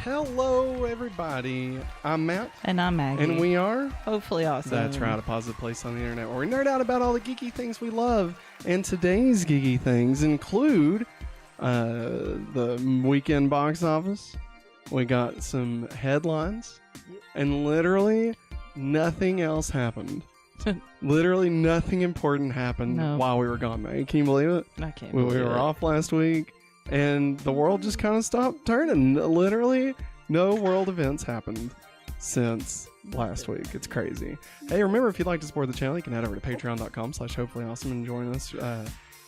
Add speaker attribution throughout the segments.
Speaker 1: Hello, everybody. I'm Matt.
Speaker 2: And I'm Maggie.
Speaker 1: And we are...
Speaker 2: Hopefully awesome.
Speaker 1: That's right, a positive place on the internet where we nerd out about all the geeky things we love. And today's geeky things include the weekend box office. We got some headlines. And literally nothing else happened. Literally nothing important happened while we were gone, Maggie. Can you believe it?
Speaker 2: I can't believe it.
Speaker 1: We were off last week. And the world just kind of stopped turning. Literally, no world events happened since last week. It's crazy. Hey, remember, if you'd like to support the channel, you can head over to patreon.com/hopefullyawesome and join us.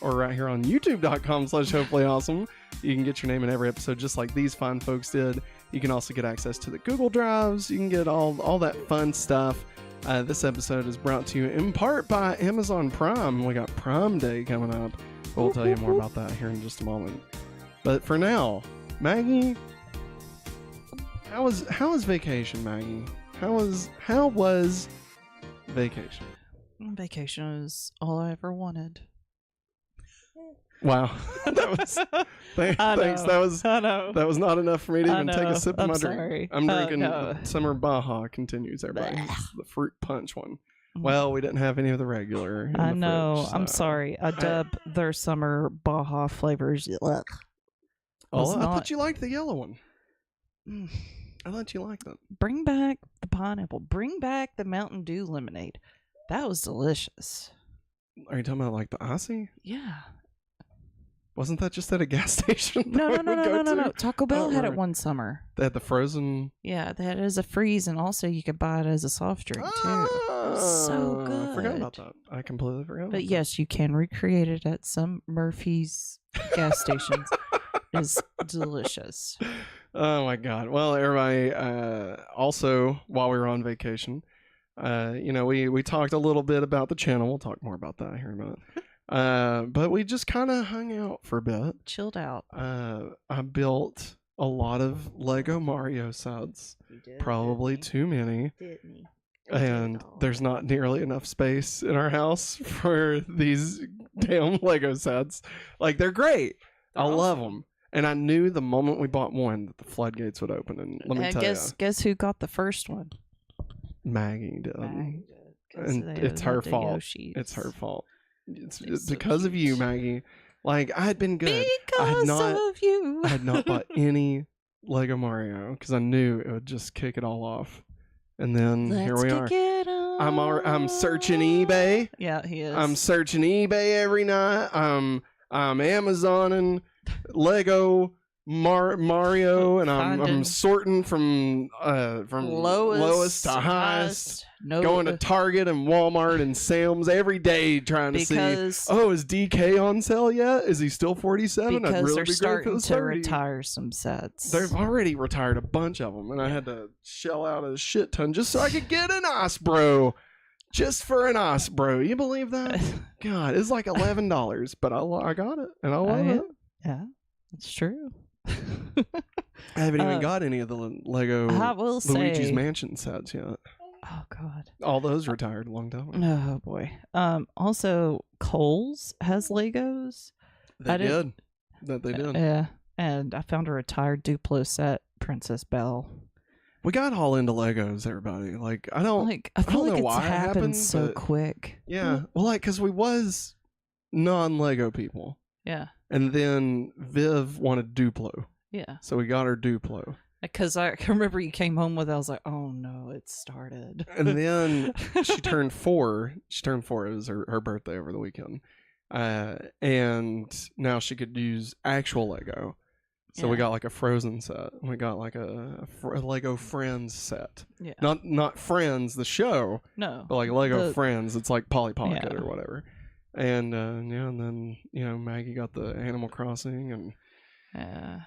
Speaker 1: Or right here on youtube.com/hopefullyawesome. You can get your name in every episode just like these fine folks did. You can also get access to the Google Drives. You can get all that fun stuff. This episode is brought to you in part by Amazon Prime. We got Prime Day coming up. We'll tell you more about that here in just a moment. But for now, Maggie, how was vacation, Maggie? How was vacation?
Speaker 2: Vacation was all I ever wanted.
Speaker 1: Wow, thanks. That was not enough for me to even take a sip of my drink. I'm drinking Summer Baja Continues. Everybody, the fruit punch one. Well, we didn't have any of the regular.
Speaker 2: I know.
Speaker 1: Fridge, so.
Speaker 2: I'm sorry. I dubbed their Summer Baja flavors.
Speaker 1: Oh, I thought you liked the yellow one. I thought you liked that.
Speaker 2: Bring back the pineapple. Bring back the Mountain Dew lemonade. That was delicious.
Speaker 1: Are you talking about like the Aussie?
Speaker 2: Yeah.
Speaker 1: Wasn't that just at a gas station?
Speaker 2: No. Taco Bell had it one summer.
Speaker 1: They had the frozen.
Speaker 2: Yeah, they had it as a freeze, and also you could buy it as a soft drink too. It was so good.
Speaker 1: I forgot about that. I completely forgot.
Speaker 2: But yes, you can recreate it at some Murphy's gas stations. Is delicious.
Speaker 1: Oh my god. Well, everybody, also while we were on vacation, we talked a little bit about the channel. We'll talk more about that here in a minute. But we just kind of hung out for a bit.
Speaker 2: Chilled out.
Speaker 1: I built a lot of Lego Mario sets. Probably too many. And there's not nearly enough space in our house for these damn Lego sets. Like, they're great. I love them. And I knew the moment we bought one that the floodgates would open. And let me tell you.
Speaker 2: Guess who got the first one?
Speaker 1: Maggie did. And it's her fault.
Speaker 2: Yoshis.
Speaker 1: It's her fault. It's because of you, Maggie. Like, I had been good.
Speaker 2: Because of you.
Speaker 1: I had not bought any Lego Mario because I knew it would just kick it all off. And then here we are. I'm searching eBay.
Speaker 2: Yeah, he is.
Speaker 1: I'm searching eBay every night. I'm Amazoning Lego Mario, and I'm sorting from lowest to highest. Going to Target and Walmart and Sam's every day trying to see. Is DK on sale yet? Is he still 47?
Speaker 2: Because
Speaker 1: I'd really
Speaker 2: they're
Speaker 1: be
Speaker 2: starting to
Speaker 1: 30.
Speaker 2: retire some sets.
Speaker 1: They've already retired a bunch of them, and I had to shell out a shit ton just so I could get an Ice Bro. Just for an Ice Bro. You believe that? God, it's like $11, but I got it, and I love it.
Speaker 2: Yeah, it's true.
Speaker 1: I haven't even got any of the Lego Luigi's Mansion sets yet.
Speaker 2: Oh, God.
Speaker 1: All those retired a long time ago.
Speaker 2: Oh, boy. Also, Kohl's has Legos.
Speaker 1: They did.
Speaker 2: Yeah, and I found a retired Duplo set, Princess Belle.
Speaker 1: We got all into Legos, everybody. Like, I feel like
Speaker 2: it's happened so quick.
Speaker 1: Yeah. Well, because we was non-Lego people.
Speaker 2: Yeah.
Speaker 1: And then Viv wanted Duplo.
Speaker 2: Yeah.
Speaker 1: So we got her Duplo.
Speaker 2: Because I remember you came home with it. I was like, oh, no, it started.
Speaker 1: And then she turned 4. It was her birthday over the weekend. And now she could use actual Lego. So we got like a Frozen set. We got like a Lego Friends set. Yeah. Not Friends, the show. No. But like Lego Friends. It's like Polly Pocket or whatever. And and then Maggie got the Animal Crossing, and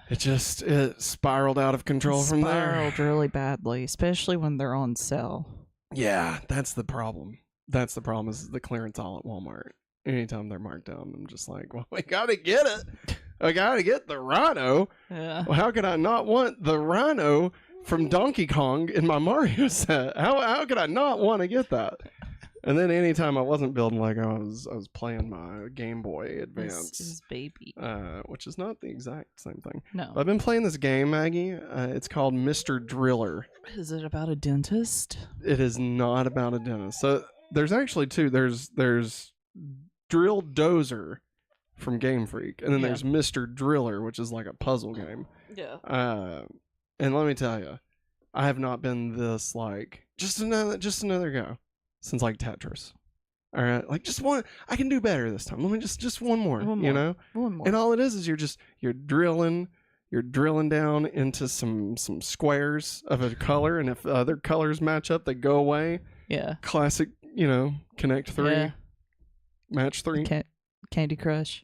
Speaker 1: it spiraled out of control from there.
Speaker 2: Spiraled really badly, especially when they're on sale.
Speaker 1: Yeah, that's the problem. That's the problem is the clearance aisle at Walmart. Anytime they're marked down, I'm just like, well, we gotta get it. I gotta get the Rhino. Yeah. Well, how could I not want the Rhino from Donkey Kong in my Mario set? How could I not want to get that? And then anytime I wasn't building Lego, I was playing my Game Boy Advance.
Speaker 2: His baby.
Speaker 1: Which is not the exact same thing.
Speaker 2: No.
Speaker 1: But I've been playing this game, Maggie. It's called Mr. Driller.
Speaker 2: Is it about a dentist?
Speaker 1: It is not about a dentist. So there's actually two. There's Drill Dozer from Game Freak, and then there's Mr. Driller, which is like a puzzle game.
Speaker 2: Yeah.
Speaker 1: And let me tell you, I have not been this like just another go since like Tetris. All right, like just one. I can do better this time. Let me just one more. You know,
Speaker 2: one more.
Speaker 1: and all it is you're drilling down into some squares of a color, and if other colors match up, they go away.
Speaker 2: Yeah.
Speaker 1: Classic, Connect 3,
Speaker 2: Yeah.
Speaker 1: Match 3.
Speaker 2: Candy Crush.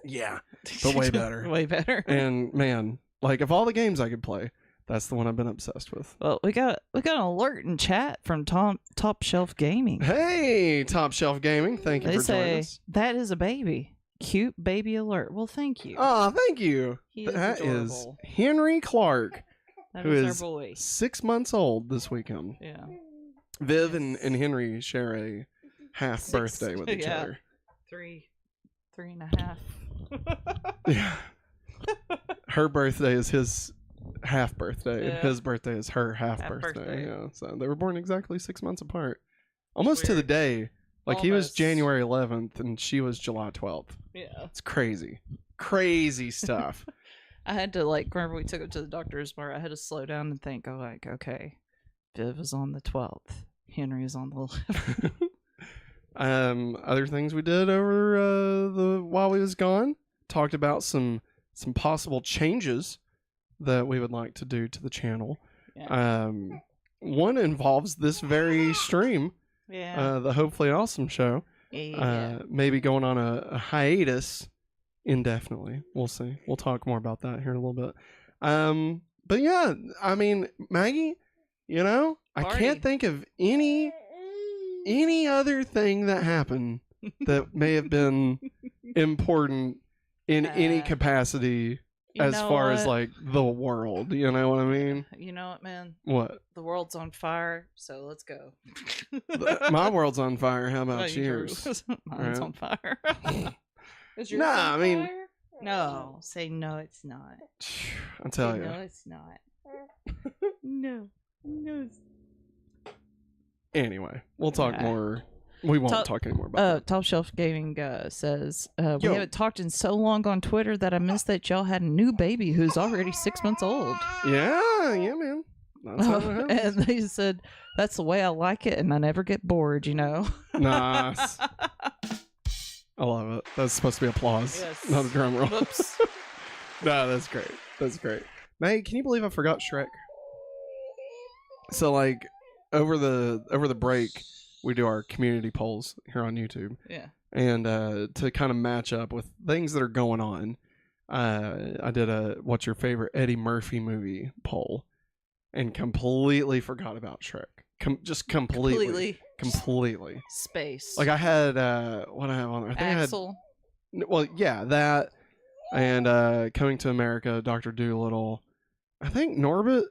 Speaker 1: Yeah, but way better.
Speaker 2: Way better.
Speaker 1: And man, like of all the games I could play, that's the one I've been obsessed with.
Speaker 2: Well, we got an alert in chat from Top Shelf Gaming.
Speaker 1: Hey, Top Shelf Gaming, thank you
Speaker 2: They
Speaker 1: for joining
Speaker 2: say
Speaker 1: us.
Speaker 2: that is a baby. Cute baby alert. Well, thank you.
Speaker 1: Oh, thank you.
Speaker 2: That is
Speaker 1: is Henry Clark,
Speaker 2: that
Speaker 1: who
Speaker 2: is
Speaker 1: is
Speaker 2: our boy.
Speaker 1: 6 months old this weekend.
Speaker 2: Yeah.
Speaker 1: Viv and Henry share a half
Speaker 2: 6
Speaker 1: birthday with each
Speaker 2: yeah.
Speaker 1: other.
Speaker 2: 3.5.
Speaker 1: Yeah. Her birthday is his half birthday, and
Speaker 2: Yeah.
Speaker 1: his birthday is her half birthday. Yeah, so they were born exactly 6 months apart, almost to the
Speaker 2: Weird.
Speaker 1: day. Like he was
Speaker 2: Almost.
Speaker 1: January 11th, and she was July 12th.
Speaker 2: Yeah.
Speaker 1: It's crazy stuff.
Speaker 2: I had to whenever we took him to the doctor's, where I had to slow down and think. Okay, Viv is on the 12th. Henry is on the 11th.
Speaker 1: Other things we did over while we was gone, talked about some possible changes that we would like to do to the channel.
Speaker 2: Yeah.
Speaker 1: One involves this very stream,
Speaker 2: Yeah.
Speaker 1: the Hopefully Awesome show.
Speaker 2: Yeah.
Speaker 1: Maybe going on a hiatus indefinitely. We'll see. We'll talk more about that here in a little bit. But yeah, I mean, Maggie, I
Speaker 2: Party.
Speaker 1: can't think of any other thing that happened that may have been important in any capacity as far as like the world. You know what I mean?
Speaker 2: You know what, man?
Speaker 1: What?
Speaker 2: The world's on fire, so let's go.
Speaker 1: My world's on fire. How about
Speaker 2: Oh,
Speaker 1: yours?
Speaker 2: Mine's
Speaker 1: Right.
Speaker 2: on fire. Is yours
Speaker 1: Nah,
Speaker 2: on
Speaker 1: I mean-
Speaker 2: fire? No. Say no, it's not.
Speaker 1: I'll tell
Speaker 2: Say
Speaker 1: you.
Speaker 2: no, it's not. No. It's...
Speaker 1: Anyway, we'll talk
Speaker 2: Yeah.
Speaker 1: more. We won't talk anymore about
Speaker 2: Top Shelf Gaming says, we
Speaker 1: Yo.
Speaker 2: haven't talked in so long on Twitter that I missed that y'all had a new baby who's already 6 months old.
Speaker 1: that. Yeah, man. That's how it happens.
Speaker 2: And they said, that's the way I like it, and I never get bored,
Speaker 1: Nice. I love it. That's supposed to be applause,
Speaker 2: Yes.
Speaker 1: not a drum roll.
Speaker 2: Whoops.
Speaker 1: No, that's great. That's great. May, can you believe I forgot Shrek? So like over the break, we do our community polls here on YouTube,
Speaker 2: Yeah.
Speaker 1: and to kind of match up with things that are going on, I did a what's your favorite Eddie Murphy movie poll, and completely forgot about Shrek. Just completely.
Speaker 2: Space.
Speaker 1: Like I had what I have on there. I think
Speaker 2: Axel.
Speaker 1: I had. Well, yeah, that and Coming to America, Dr. Dolittle. I think Norbit,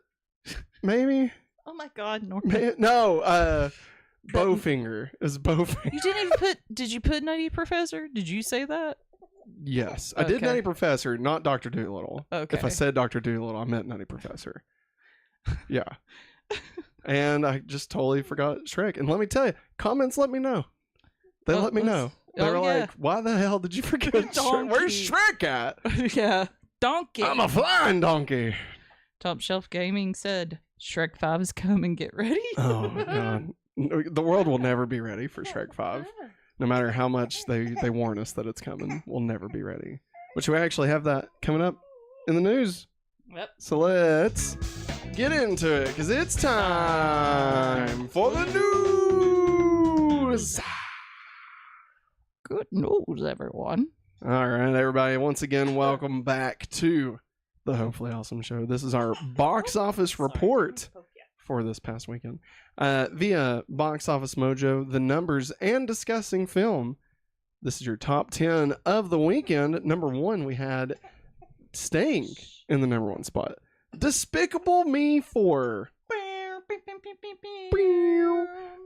Speaker 1: maybe.
Speaker 2: Oh my God, Norman.
Speaker 1: No, Bowfinger is Bowfinger.
Speaker 2: You didn't even put. Did you put Nutty Professor? Did you say that?
Speaker 1: Yes, I did
Speaker 2: Okay.
Speaker 1: Nutty Professor, not Dr. Dolittle.
Speaker 2: Okay.
Speaker 1: If I said Dr. Dolittle, I meant Nutty Professor. Yeah. And I just totally forgot Shrek. And let me tell you, comments let me know. They let me know. They were like, why the hell did you forget Shrek? Where's Shrek at?
Speaker 2: Yeah. Donkey.
Speaker 1: I'm a flying donkey.
Speaker 2: Top Shelf Gaming said Shrek 5 is coming. Get ready.
Speaker 1: Oh, my God. The world will never be ready for Shrek 5. No matter how much they warn us that it's coming, we'll never be ready. Which we actually have that coming up in the news.
Speaker 2: Yep.
Speaker 1: So let's get into it, because it's time for the news.
Speaker 2: Good news, everyone.
Speaker 1: All right, everybody. Once again, welcome back to the Hopefully Awesome Show. This is our box office report for this past weekend. Via Box Office Mojo, the numbers, and discussing film. This is your top 10 of the weekend. Number 1, we had staying in the number 1 spot, Despicable Me 4.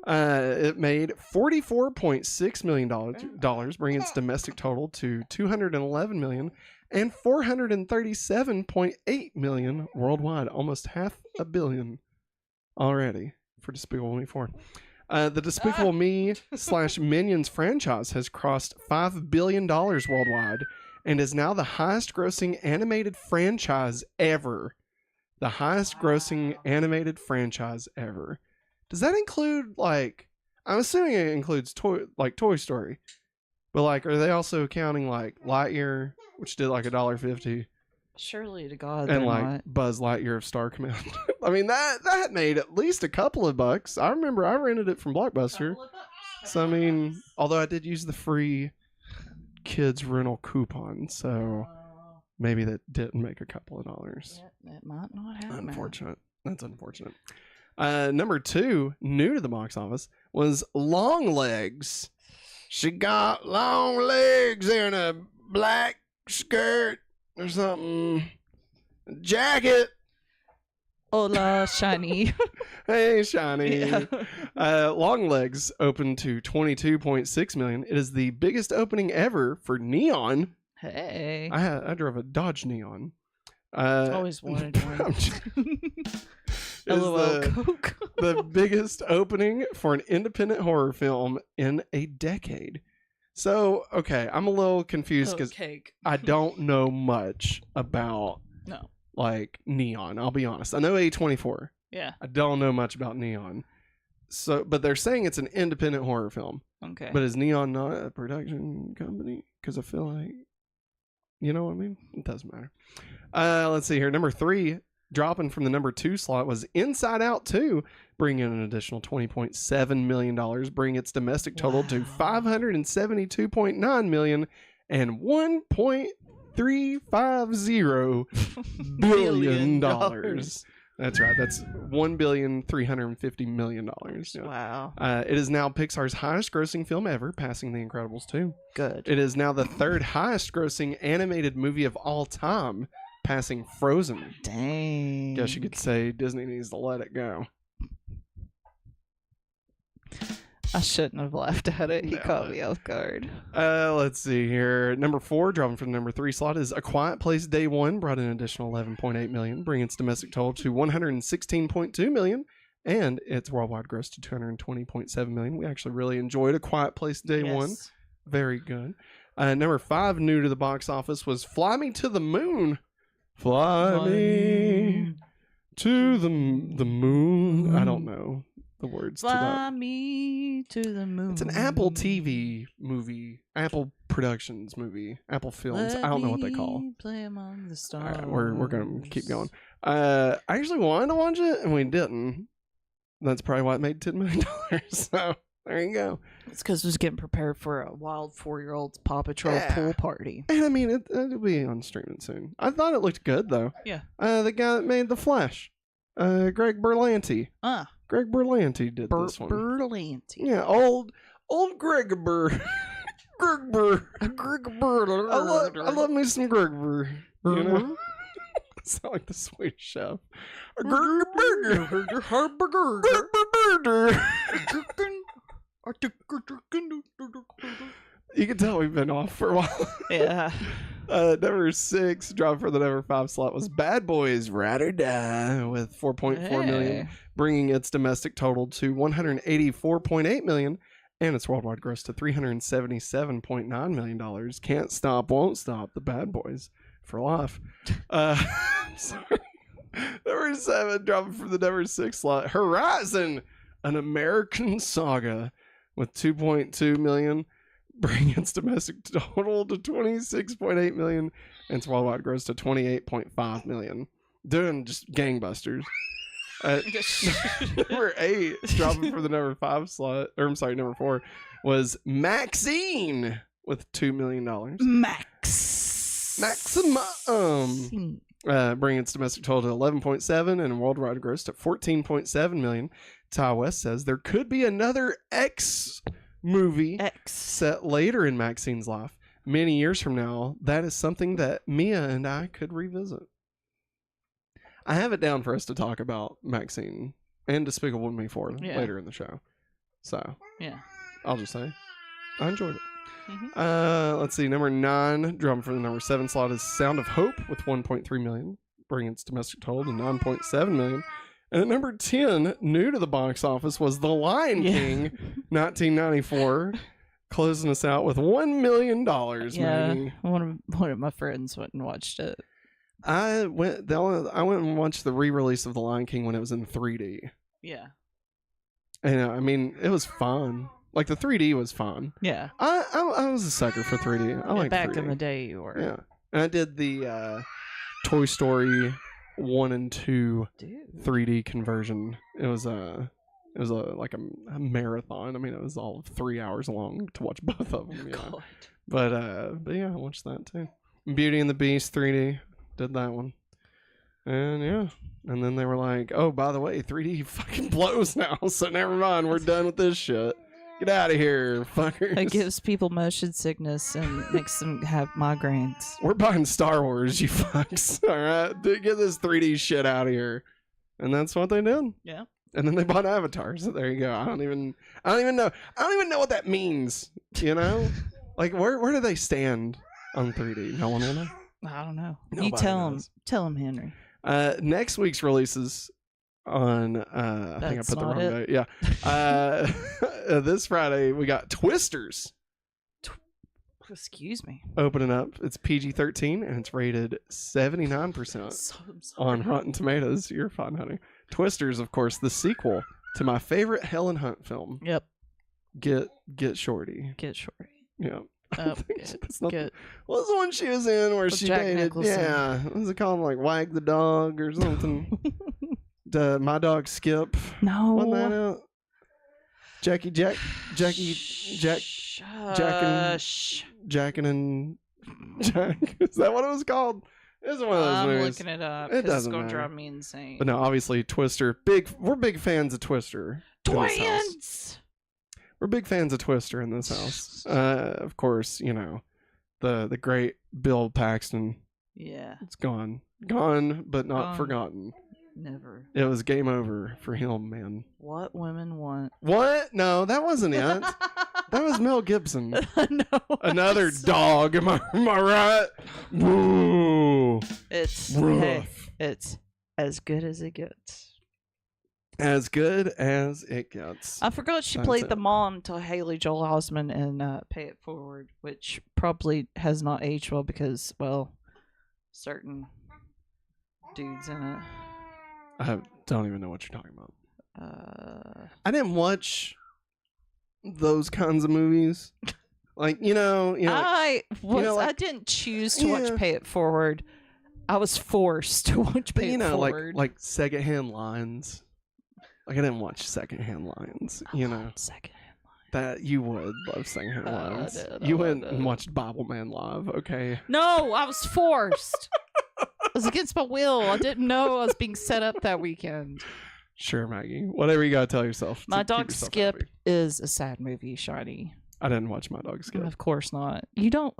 Speaker 1: It made $44.6 million, bringing its domestic total to $211 million and $437.8 million worldwide. Almost $500 million already for Despicable Me 4. The Despicable Me / Minions franchise has crossed $5 billion worldwide and is now the highest grossing animated franchise ever. The highest grossing animated franchise ever. Does that include, like, I'm assuming it includes Toy Story, but, like, are they also counting, like, Lightyear, which did like $1.50?
Speaker 2: Surely to God,
Speaker 1: and
Speaker 2: they're
Speaker 1: like
Speaker 2: not.
Speaker 1: Buzz Lightyear of Star Command. I mean, that made at least a couple of bucks. I remember I rented it from Blockbuster. So I mean, although I did use the free kids rental coupon, so maybe that didn't make a couple of dollars.
Speaker 2: Yeah, it might not happen.
Speaker 1: Unfortunate. That's unfortunate. Number 2, new to the box office, was Long Legs. She got long legs and a black skirt or something. Jacket.
Speaker 2: Hola, shiny.
Speaker 1: Hey, shiny.
Speaker 2: Yeah.
Speaker 1: Long Legs opened to $22.6 million. It is the biggest opening ever for Neon.
Speaker 2: Hey.
Speaker 1: I drove a Dodge Neon.
Speaker 2: Always wanted one. LOL Coke.
Speaker 1: The biggest opening for an independent horror film in a decade. So, okay, I'm a little confused because I don't know much about like Neon. I'll be honest. I know A24.
Speaker 2: Yeah.
Speaker 1: I don't know much about Neon. So, but they're saying it's an independent horror film.
Speaker 2: Okay.
Speaker 1: But is Neon not a production company? Because I feel like, you know what I mean? It doesn't matter. Let's see here. Number 3, dropping from the number 2 slot, was Inside Out 2, bringing in an additional $20.7 million, bringing its domestic total to $572.9 million and $1.350 billion. That's right. That's $1.350 billion. Yeah.
Speaker 2: Wow.
Speaker 1: It is now Pixar's highest grossing film ever, passing The Incredibles 2.
Speaker 2: Good.
Speaker 1: It is now the 3rd highest grossing animated movie of all time, passing Frozen.
Speaker 2: Dang.
Speaker 1: Guess you could say Disney needs to let it go.
Speaker 2: I shouldn't have laughed at it. He caught me off guard.
Speaker 1: Let's see here. Number 4, dropping from the number 3 slot, is A Quiet Place Day 1, brought in an additional $11.8 million, bringing its domestic total to $116.2 million, and its worldwide gross to $220.7 million. We actually really enjoyed A Quiet Place Day 1. Very good. Number 5, new to the box office, was Fly Me to the Moon. Fly me to the moon. I don't know the words to that.
Speaker 2: Fly me to the moon.
Speaker 1: It's an Apple TV movie, Apple Productions movie, Apple Films. I don't know what they call.
Speaker 2: Play among the stars.
Speaker 1: All right, we're gonna keep going. I actually wanted to watch it and we didn't. That's probably why it made $10 million. So there you go.
Speaker 2: It's because it was getting prepared for a wild 4-year-old's Paw Patrol pool party.
Speaker 1: And I mean, it'll be on streaming soon. I thought it looked good though.
Speaker 2: Yeah.
Speaker 1: The guy that made The Flash, Greg Berlanti. Greg Berlanti did this one.
Speaker 2: Berlanti.
Speaker 1: Yeah, old Greg Greg Burr. I love me some Greg Burr. You know? Sound like the Swedish chef. Greg Burger. You can tell we've been off for a while.
Speaker 2: Yeah.
Speaker 1: Number 6, dropped for the number 5 slot, was Bad Boys Ride or Die with $4.4 million, bringing its domestic total to $184.8 million and its worldwide gross to $377.9 million. Can't stop, won't stop. The Bad Boys for life. Sorry. Number 7, dropping from the number 6 slot, Horizon, an American Saga with $2.2 million. Bring its domestic total to $26.8 million and its worldwide gross to $28.5 million. Doing just gangbusters. Number 8, dropping for the number 5 slot, or I'm sorry, number 4, was Maxine with $2 million. Maximum. Bringing its domestic total to 11.7 and worldwide gross to $14.7 million. Ty West says there could be another X movie set later in Maxine's life. Many years from now, that is something that Mia and I could revisit. I have it down for us to talk about Maxine and Despicable Me 4
Speaker 2: Yeah.
Speaker 1: later in the show. So
Speaker 2: Yeah.
Speaker 1: I'll just say I enjoyed it.
Speaker 2: Mm-hmm.
Speaker 1: Let's see. Number 9, drum for the number 7 slot is Sound of Hope with 1.3 million, bringing its domestic total to 9.7 million. And at number 10, new to the box office, was The Lion King, 1994, closing us out with $1 million.
Speaker 2: Yeah.
Speaker 1: Maggie.
Speaker 2: One of my friends went and watched it.
Speaker 1: I went and watched the re-release of The Lion King when it was in 3D.
Speaker 2: Yeah.
Speaker 1: And I mean, it was fun. Like the 3D was fun.
Speaker 2: Yeah.
Speaker 1: I was a sucker for 3D. I like
Speaker 2: back
Speaker 1: 3D.
Speaker 2: in the day, you were.
Speaker 1: Yeah. And I did the Toy Story 1 and 2
Speaker 2: Dude.
Speaker 1: 3D conversion. It was a marathon. I mean, it was all 3 hours long to watch both of them. Yeah. But yeah, I watched that too. Beauty and the Beast 3D, did that one. And yeah. And then they were like, "Oh, by the way, 3D fucking blows now, so never mind, we're done with this shit. Get out of here, fuckers."
Speaker 2: It gives people motion sickness and makes them have migraines.
Speaker 1: We're buying Star Wars, you fucks. All right, get this 3D shit out of here. And that's what they did.
Speaker 2: Yeah.
Speaker 1: And then they bought Avatar. So there you go. I don't even know. I don't even know what that means. You know, like where do they stand on 3D? No one will know.
Speaker 2: I don't know.
Speaker 1: Nobody
Speaker 2: You tell
Speaker 1: knows.
Speaker 2: him. Tell him, Henry.
Speaker 1: Next week's releases on I think I
Speaker 2: That's
Speaker 1: put the
Speaker 2: not
Speaker 1: wrong
Speaker 2: it.
Speaker 1: date. Yeah. This Friday we got Twisters
Speaker 2: Excuse me.
Speaker 1: opening up. It's PG-13 and it's rated 79% on Rotten Tomatoes. You're fine, honey. Twisters, of course, the sequel to my favorite Helen Hunt film.
Speaker 2: Yep.
Speaker 1: Get Shorty.
Speaker 2: Get shorty.
Speaker 1: Yeah.
Speaker 2: Get.
Speaker 1: What was the one she was in where
Speaker 2: With
Speaker 1: she
Speaker 2: Jack
Speaker 1: dated?
Speaker 2: Nicholson.
Speaker 1: Yeah. What was it called? Like Wag the Dog or something? My Dog Skip.
Speaker 2: No.
Speaker 1: Wasn't that out? Jack and Jack is that what it was called? It's one of those
Speaker 2: I'm
Speaker 1: movies.
Speaker 2: looking it up.
Speaker 1: It
Speaker 2: 'cause
Speaker 1: doesn't
Speaker 2: It's going to
Speaker 1: matter.
Speaker 2: drive me insane.
Speaker 1: But no, obviously Twister. We're big fans of Twister. in this house.
Speaker 2: Twins!
Speaker 1: We're big fans of Twister in this house. Of course, you know, the great Bill Paxton.
Speaker 2: Yeah.
Speaker 1: It's gone, but not
Speaker 2: Gone.
Speaker 1: Forgotten.
Speaker 2: Never.
Speaker 1: It was game over for him, man.
Speaker 2: What women want.
Speaker 1: What? No, that wasn't it. That was Mel Gibson.
Speaker 2: No.
Speaker 1: Another dog. Am I right? Woo.
Speaker 2: It's
Speaker 1: Rough.
Speaker 2: hey, it's as good as it gets.
Speaker 1: As good as it gets.
Speaker 2: I forgot she
Speaker 1: That's
Speaker 2: played
Speaker 1: it.
Speaker 2: the mom to Haley Joel Osment in Pay It Forward, which probably has not aged well because, well, certain dudes in it.
Speaker 1: I don't even know what you're talking about.
Speaker 2: Uh,
Speaker 1: I didn't watch those kinds of movies. Like, you know,
Speaker 2: I
Speaker 1: like-
Speaker 2: didn't choose to
Speaker 1: Yeah.
Speaker 2: watch Pay It Forward. I was forced to watch
Speaker 1: but
Speaker 2: Pay
Speaker 1: you
Speaker 2: It
Speaker 1: know,
Speaker 2: Forward.
Speaker 1: like secondhand lines. Like I didn't watch secondhand lines, you know.
Speaker 2: Second.
Speaker 1: That you would love secondhand
Speaker 2: I
Speaker 1: lines.
Speaker 2: did,
Speaker 1: You
Speaker 2: I
Speaker 1: went
Speaker 2: did.
Speaker 1: and watched Bible Man live, okay?
Speaker 2: No, I was forced. It was against my will. I didn't know I was being set up that weekend.
Speaker 1: Sure, Maggie. Whatever you gotta tell yourself. to
Speaker 2: My
Speaker 1: keep
Speaker 2: Dog
Speaker 1: yourself
Speaker 2: Skip
Speaker 1: happy.
Speaker 2: is a sad movie, Shiny.
Speaker 1: I didn't watch My Dog Skip.
Speaker 2: Of course not. You don't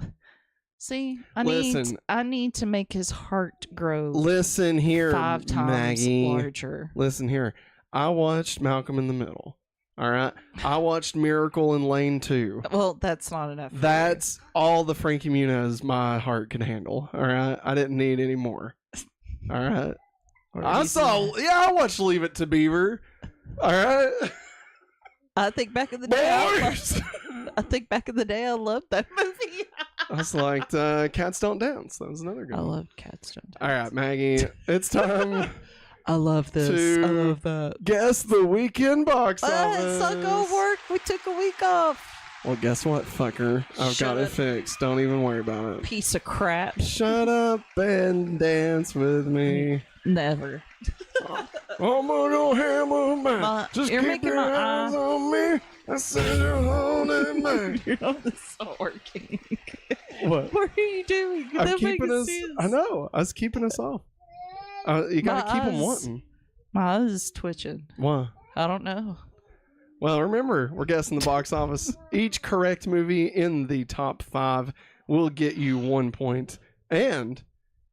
Speaker 2: see.
Speaker 1: Listen.
Speaker 2: I need to make his heart grow
Speaker 1: Listen here,
Speaker 2: 5 times
Speaker 1: Maggie.
Speaker 2: larger.
Speaker 1: Listen here. I watched Malcolm in the Middle. All right. I watched Miracle in Lane 2.
Speaker 2: Well, that's not enough. for you.
Speaker 1: That's all the Frankie Muniz my heart could handle. All right. I didn't need any more. All right.
Speaker 2: Or
Speaker 1: I
Speaker 2: he's
Speaker 1: saw.
Speaker 2: in-
Speaker 1: Yeah, I watched Leave It to Beaver. All right.
Speaker 2: I think back in the day.
Speaker 1: Boys.
Speaker 2: I think back in the day, I loved that movie.
Speaker 1: I was like, Cats Don't Dance. That was another good
Speaker 2: I
Speaker 1: one.
Speaker 2: love Cats Don't
Speaker 1: All
Speaker 2: Dance.
Speaker 1: right, Maggie. It's time.
Speaker 2: I love this. I
Speaker 1: to
Speaker 2: love that.
Speaker 1: Guess the weekend box office.
Speaker 2: It's not gonna work. We took a week off.
Speaker 1: Well, guess what, fucker? I've
Speaker 2: Shut
Speaker 1: got it
Speaker 2: up.
Speaker 1: fixed. Don't even worry about it.
Speaker 2: Piece of crap.
Speaker 1: Shut up and dance with me.
Speaker 2: Never.
Speaker 1: I'm gonna hammer man. Just
Speaker 2: you're
Speaker 1: keep
Speaker 2: making
Speaker 1: your
Speaker 2: my
Speaker 1: eyes on me. I said you're holding me.
Speaker 2: It's not working.
Speaker 1: What?
Speaker 2: What are you doing?
Speaker 1: I'm
Speaker 2: That
Speaker 1: keeping
Speaker 2: makes
Speaker 1: us.
Speaker 2: sense.
Speaker 1: I know. I was keeping us off. You gotta
Speaker 2: My
Speaker 1: keep them
Speaker 2: eyes-
Speaker 1: wanting.
Speaker 2: My eyes is twitching.
Speaker 1: Why?
Speaker 2: I don't know.
Speaker 1: Well, remember, we're guessing the box office. Each correct movie in the top 5 will get you 1 point. And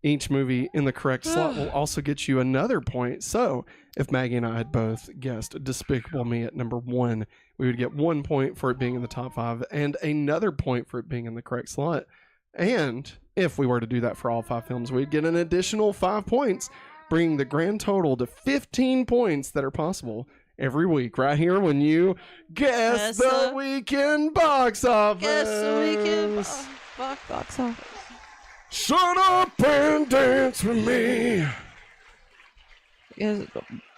Speaker 1: Each movie in the correct slot will also get you another point. So if Maggie and I had both guessed Despicable Me at number 1, we would get 1 point for it being in the top 5 and another point for it being in the correct slot. And if we were to do that for all 5 films, we'd get an additional 5 points, bringing the grand total to 15 points that are possible every week right here when you guess the weekend box office.
Speaker 2: Guess the weekend box office.
Speaker 1: Shut up and dance with me.
Speaker 2: Yes,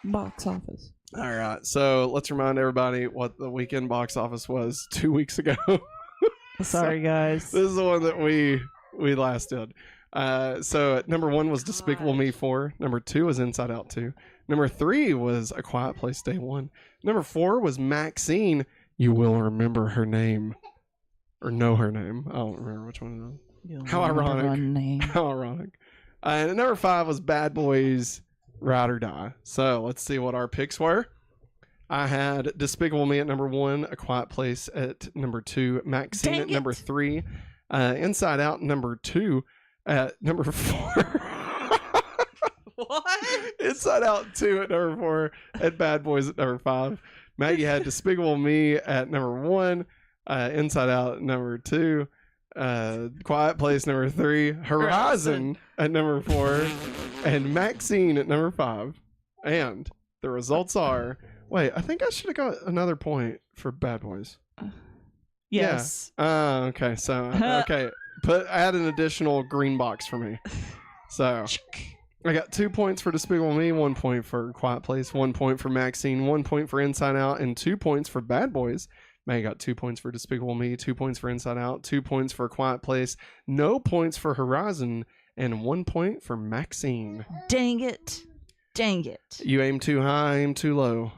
Speaker 2: box office.
Speaker 1: All right, so let's remind everybody what the weekend box office was 2 weeks ago.
Speaker 2: Sorry, guys.
Speaker 1: This is the one that we last did. So at number 1 was Despicable Me 4. Number 2 was Inside Out 2. Number 3 was A Quiet Place Day 1. Number 4 was Maxine. You will remember her name. Or know her name. I don't remember which one it is. How ironic. How ironic. And number 5 was Bad Boys Ride or Die. So let's see what our picks were. I had Despicable Me at number 1, A Quiet Place at number 2, Maxine at number 3, Inside Out number 2, at number 4.
Speaker 2: What?
Speaker 1: Inside Out 2 at number 4, and Bad Boys at number 5. Maggie had Despicable Me at number 1, Inside Out at number 2, Quiet Place number 3, Horizon at number 4, and Maxine at number 5. And the results are... Wait, I think I should have got another point for Bad Boys.
Speaker 2: Yes.
Speaker 1: Yeah. Okay. So, okay. Add an additional green box for me. So, I got 2 points for Despicable Me, 1 point for Quiet Place, 1 point for Maxine, 1 point for Inside Out, and 2 points for Bad Boys. Maggie got 2 points for Despicable Me, 2 points for Inside Out, 2 points for Quiet Place, no points for Horizon, and 1 point for Maxine.
Speaker 2: Dang it. Dang it.
Speaker 1: You aim too high, aim too low.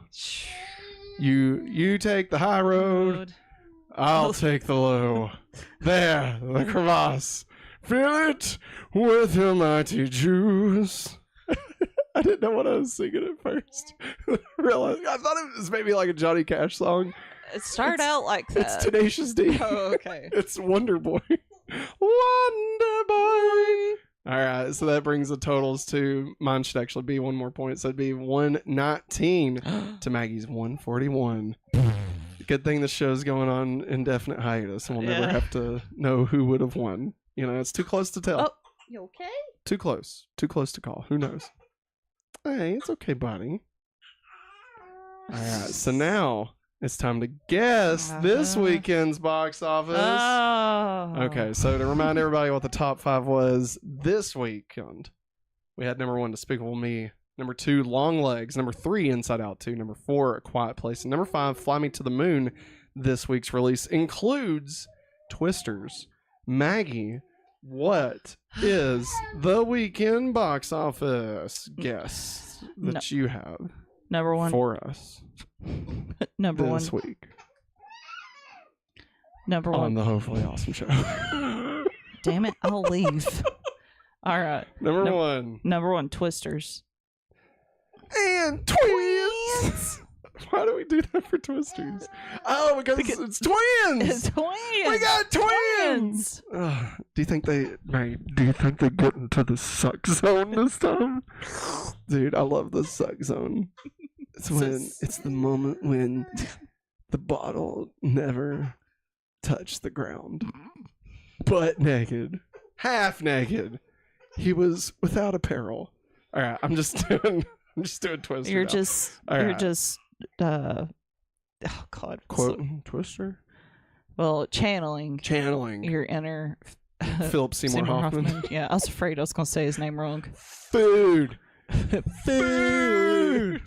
Speaker 1: You take the high road, I'll take the low. There, the crevasse. Fill it with your mighty juice. I didn't know what I was singing at first. I thought it was maybe like a Johnny Cash song.
Speaker 2: It started out like that.
Speaker 1: It's Tenacious D.
Speaker 2: Oh, okay.
Speaker 1: It's Wonder Boy. Wonder Boy. All right, so that brings the totals to... Mine should actually be 1 more point, so it'd be 119 to Maggie's 141. Good thing this show's going on indefinite hiatus, and we'll never have to know who would have won. You know, it's too close to tell.
Speaker 2: Oh, you okay?
Speaker 1: Too close. Too close to call. Who knows? Hey, it's okay, buddy. All right, so now... It's time to guess this weekend's box office.
Speaker 2: Oh.
Speaker 1: Okay, so to remind everybody what the top 5 was this weekend, we had number 1, Despicable Me. Number 2, Long Legs. Number 3, Inside Out 2. Number 4, A Quiet Place. And number 5, Fly Me to the Moon. This week's release includes Twisters. Maggie, what is the weekend box office guess that you have?
Speaker 2: Number 1
Speaker 1: for us.
Speaker 2: Number 1
Speaker 1: this week.
Speaker 2: Number 1
Speaker 1: on the Hopefully Awesome Show.
Speaker 2: Damn it, I'll leave. All right.
Speaker 1: Number 1.
Speaker 2: Number 1, Twisters.
Speaker 1: And Twins. Why do we do that for Twisters? Oh, because it's twins.
Speaker 2: It's twins.
Speaker 1: We got twins. Do you think they get into the suck zone this time? Dude, I love the suck zone. It's the moment when the bottle never touched the ground. Butt naked. Half naked. He was without apparel. All right, I'm just doing Twister.
Speaker 2: You're
Speaker 1: now.
Speaker 2: just oh god,
Speaker 1: Quoting Twister.
Speaker 2: Well, channeling your inner
Speaker 1: Philip Seymour Hoffman.
Speaker 2: Yeah, I was afraid I was gonna say his name wrong.
Speaker 1: Food.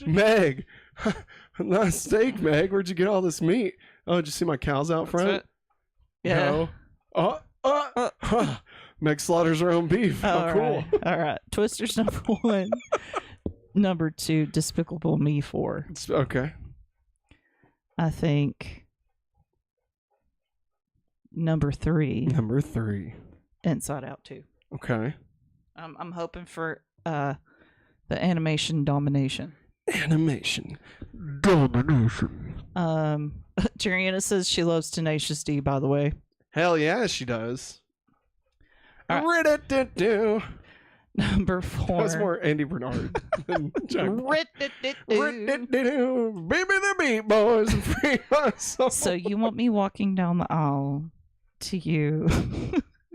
Speaker 1: Meg, nice steak, Meg. Where'd you get all this meat? Oh, did you see my cows out front?
Speaker 2: Yeah.
Speaker 1: No. Meg slaughters her own beef. How cool.
Speaker 2: Right. All right. Twisters number 1. Number 2, Despicable Me 4.
Speaker 1: Okay.
Speaker 2: I think number 3.
Speaker 1: Number 3.
Speaker 2: Inside Out 2.
Speaker 1: Okay.
Speaker 2: I'm hoping for the animation domination.
Speaker 1: Animation domination.
Speaker 2: Jariana says she loves Tenacious D, by the way.
Speaker 1: Hell yeah, she does.
Speaker 2: Right. Number 4.
Speaker 1: That was more Andy Bernard than Jack Black. Baby the Beat Boys and free my soul.
Speaker 2: So you want me walking down the aisle to you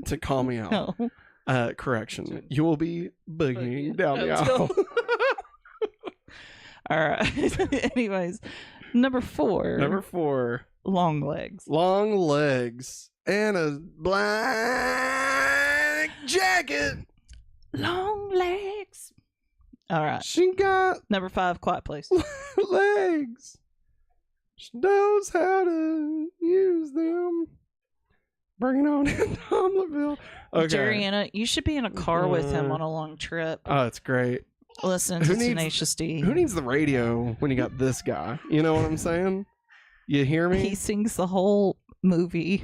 Speaker 1: To call me out.
Speaker 2: No.
Speaker 1: Correction. You will be boogieing down the aisle.
Speaker 2: All right. Anyways, number 4.
Speaker 1: Number 4.
Speaker 2: Long legs.
Speaker 1: Long legs and a black jacket.
Speaker 2: Long legs. All right.
Speaker 1: She got
Speaker 2: Number 5, Quiet Place.
Speaker 1: legs. She knows how to use them. Bring it on in Tomlinville. Okay.
Speaker 2: Jariana, you should be in a car with him on a long trip.
Speaker 1: Oh, it's great.
Speaker 2: Listen to Tenacious D.
Speaker 1: Who needs the radio when you got this guy? You know what I'm saying? You hear me?
Speaker 2: He sings the whole movie.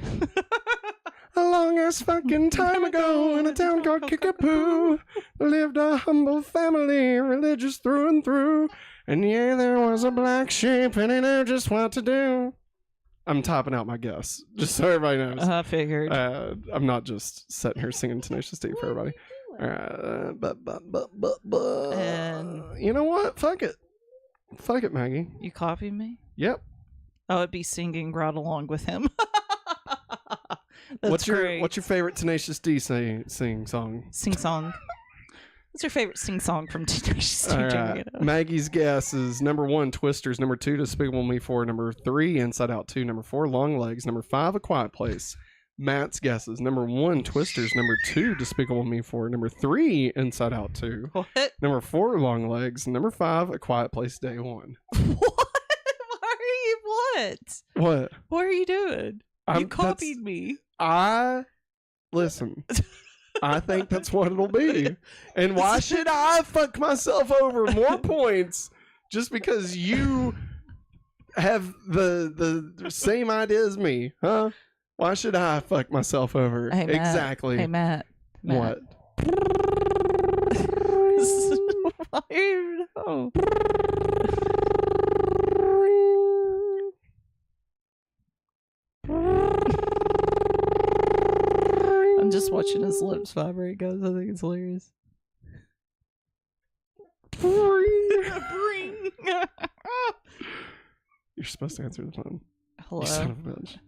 Speaker 1: A long ass fucking time ago in a town called Kickapoo lived a humble family, religious through and through. And yeah, there was a black sheep and he knew just what to do. I'm topping out my guess, just so everybody knows.
Speaker 2: I figured.
Speaker 1: I'm not just sitting here singing Tenacious D for everybody.
Speaker 2: And
Speaker 1: you know what? Fuck it. Fuck it, Maggie.
Speaker 2: you copy me?
Speaker 1: Yep.
Speaker 2: I would be singing right along with him. That's
Speaker 1: What's
Speaker 2: great.
Speaker 1: your favorite Tenacious D sing song?
Speaker 2: Sing song. What's your favorite sing song from Tenacious D?
Speaker 1: All right. Maggie's guess is number 1, Twisters. Number 2, Despicable Me 4. Number 3, Inside Out 2. Number 4, Long Legs. Number 5, A Quiet Place. Matt's guesses: number 1, Twisters. Number 2, Despicable Me 4. Number 3, Inside Out 2.
Speaker 2: What?
Speaker 1: Number 4, Long Legs. Number 5, A Quiet Place Day 1.
Speaker 2: What? Why are you what?
Speaker 1: What?
Speaker 2: What are you doing? You copied me.
Speaker 1: Listen. I think that's what it'll be. And why should I fuck myself over more points just because you have the same idea as me, huh? Why should I fuck myself over?
Speaker 2: Hey, Matt.
Speaker 1: Exactly.
Speaker 2: Hey, Matt.
Speaker 1: What?
Speaker 2: Why are you know? I'm just watching his lips vibrate, guys. I think it's hilarious.
Speaker 1: You're supposed to answer the phone.
Speaker 2: Hello.
Speaker 1: You son of a bitch.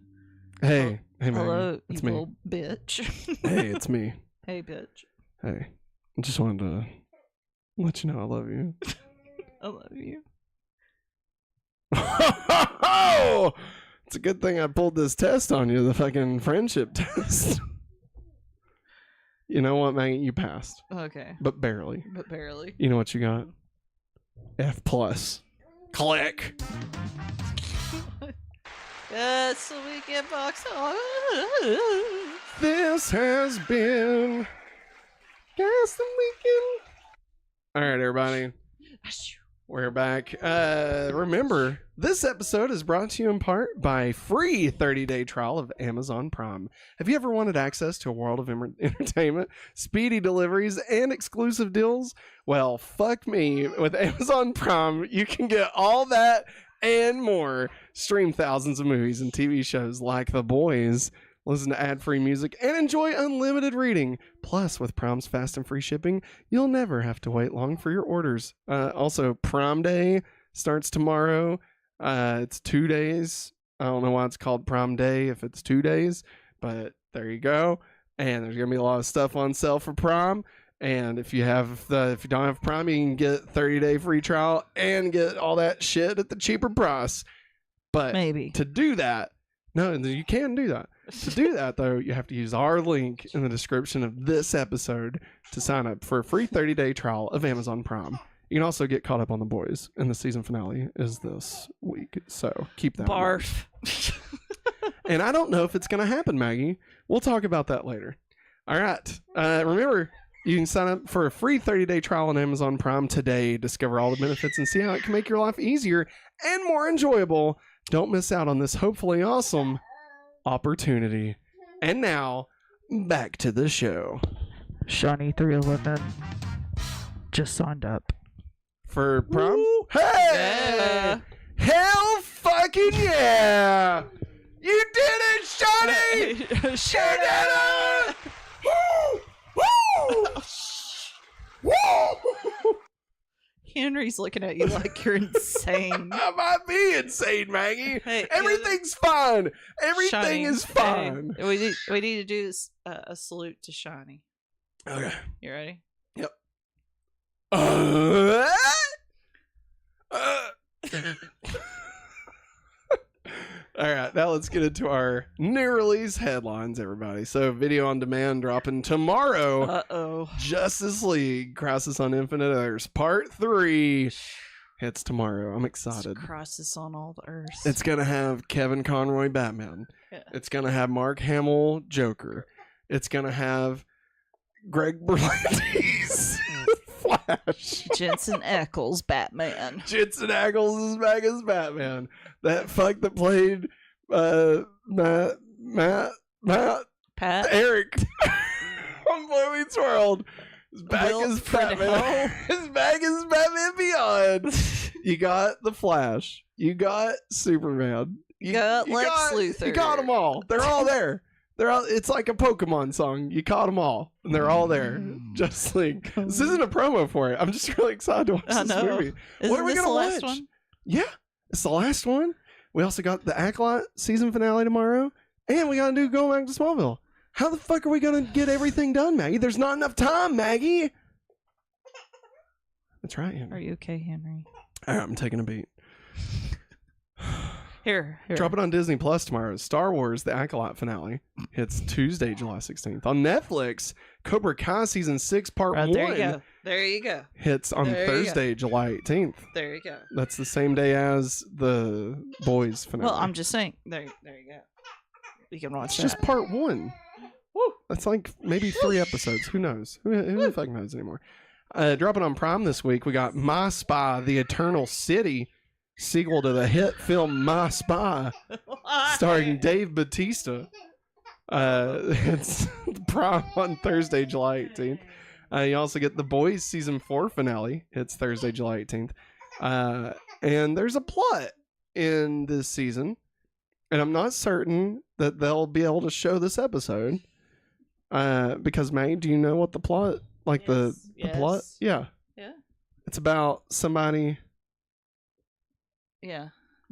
Speaker 1: Hey, Maggie.
Speaker 2: Hello,
Speaker 1: It's
Speaker 2: you
Speaker 1: me.
Speaker 2: little bitch.
Speaker 1: Hey, it's me.
Speaker 2: Hey, bitch.
Speaker 1: Hey, I just wanted to let you know I love you.
Speaker 2: I love you.
Speaker 1: It's a good thing I pulled this test on you, the fucking friendship test. You know what, Maggie? You passed,
Speaker 2: Okay,
Speaker 1: but barely.
Speaker 2: but barely.
Speaker 1: You know what you got? F+. Click.
Speaker 2: That's the weekend box.
Speaker 1: This has been Guess the Weekend. All right, everybody. We're back. Remember, this episode is brought to you in part by a free 30-day trial of Amazon Prime. Have you ever wanted access to a world of entertainment, speedy deliveries, and exclusive deals? Well, fuck me. With Amazon Prime, you can get all that and more. Stream thousands of movies and TV shows like The Boys, listen to ad-free music, and enjoy unlimited reading. Plus, with Prime's fast and free shipping, you'll never have to wait long for your orders. Also, Prime Day starts tomorrow. It's 2 days. I don't know why it's called Prime Day if it's 2 days, but there you go. And there's gonna be a lot of stuff on sale for Prime. And if you don't have Prime, you can get 30-day free trial and get all that shit at the cheaper price. But
Speaker 2: Maybe.
Speaker 1: to do that, no, you can do that. To do that, though, you have to use our link in the description of this episode to sign up for a free 30-day trial of Amazon Prime. You can also get caught up on The Boys, and the season finale is this week. So keep that in mind.
Speaker 2: Barf.
Speaker 1: And I don't know if it's going to happen, Maggie. We'll talk about that later. All right. Remember, you can sign up for a free 30-day trial on Amazon Prime today. Discover all the benefits and see how it can make your life easier and more enjoyable. Don't miss out on this hopefully awesome opportunity. And now, back to the show.
Speaker 2: Shawnee 311 just signed up.
Speaker 1: For prom?
Speaker 2: Woo!
Speaker 1: Hey!
Speaker 2: Yeah.
Speaker 1: Hell fucking yeah! You did it, Shawnee! You did it! Woo! Woo!
Speaker 2: Henry's looking at you like you're insane.
Speaker 1: I might be insane, Maggie.
Speaker 2: Hey,
Speaker 1: Everything's fine. Everything
Speaker 2: Shiny.
Speaker 1: is fine.
Speaker 2: Hey, we need to do a salute to Shiny.
Speaker 1: Okay.
Speaker 2: You ready?
Speaker 1: Yep. All right, now let's get into our new release headlines, everybody. So, video on demand dropping tomorrow.
Speaker 2: Uh-oh.
Speaker 1: Justice League Crisis on Infinite Earths Part 3 hits tomorrow. I'm excited.
Speaker 2: It's a crisis on all the earths.
Speaker 1: It's going to have Kevin Conroy Batman.
Speaker 2: Yeah.
Speaker 1: It's going to have Mark Hamill Joker. It's going to have Greg Berlanti's Flash.
Speaker 2: Jensen Ackles Batman.
Speaker 1: Jensen Ackles is back as Batman. That fuck that played Matt
Speaker 2: Pat.
Speaker 1: Eric on Boy Meets World is back
Speaker 2: Will
Speaker 1: as Batman. Is back as Batman Beyond. You got the Flash. You got Superman.
Speaker 2: You got Lex Luthor.
Speaker 1: You got them all. They're all there. They're all. It's like a Pokemon song. You caught them all, and they're all there. Just like this isn't a promo for it. I'm just really excited to watch this movie.
Speaker 2: What
Speaker 1: are we gonna watch?
Speaker 2: One?
Speaker 1: Yeah, it's the last one. We also got the Acolyte season finale tomorrow, and we gotta do Go Back to Smallville. How the fuck are we gonna get everything done, Maggie? There's not enough time, Maggie. That's right, Henry.
Speaker 2: Are you okay, Henry?
Speaker 1: All right, I'm taking a beat.
Speaker 2: Here.
Speaker 1: Drop it on Disney Plus tomorrow. Star Wars: The Acolyte finale hits Tuesday, July 16th. On Netflix, Cobra Kai season 6 part 1
Speaker 2: There you go. There you go.
Speaker 1: hits on Thursday, July 18th.
Speaker 2: There you go.
Speaker 1: That's the same day as the Boys finale.
Speaker 2: Well, I'm just saying. There you go. You can watch
Speaker 1: It's
Speaker 2: that.
Speaker 1: just part 1.
Speaker 2: Woo.
Speaker 1: That's like maybe 3 episodes. Who knows? Who the fuck knows anymore? Dropping on Prime this week, we got My Spy: The Eternal City, sequel to the hit film My Spy, starring Dave Bautista. It's Prime on Thursday, July 18th. You also get The Boys season 4 finale. It's Thursday, July 18th. And there's a plot in this season, and I'm not certain that they'll be able to show this episode. Because May, do you know what the plot? Like the plot? Yeah.
Speaker 2: Yeah.
Speaker 1: It's about somebody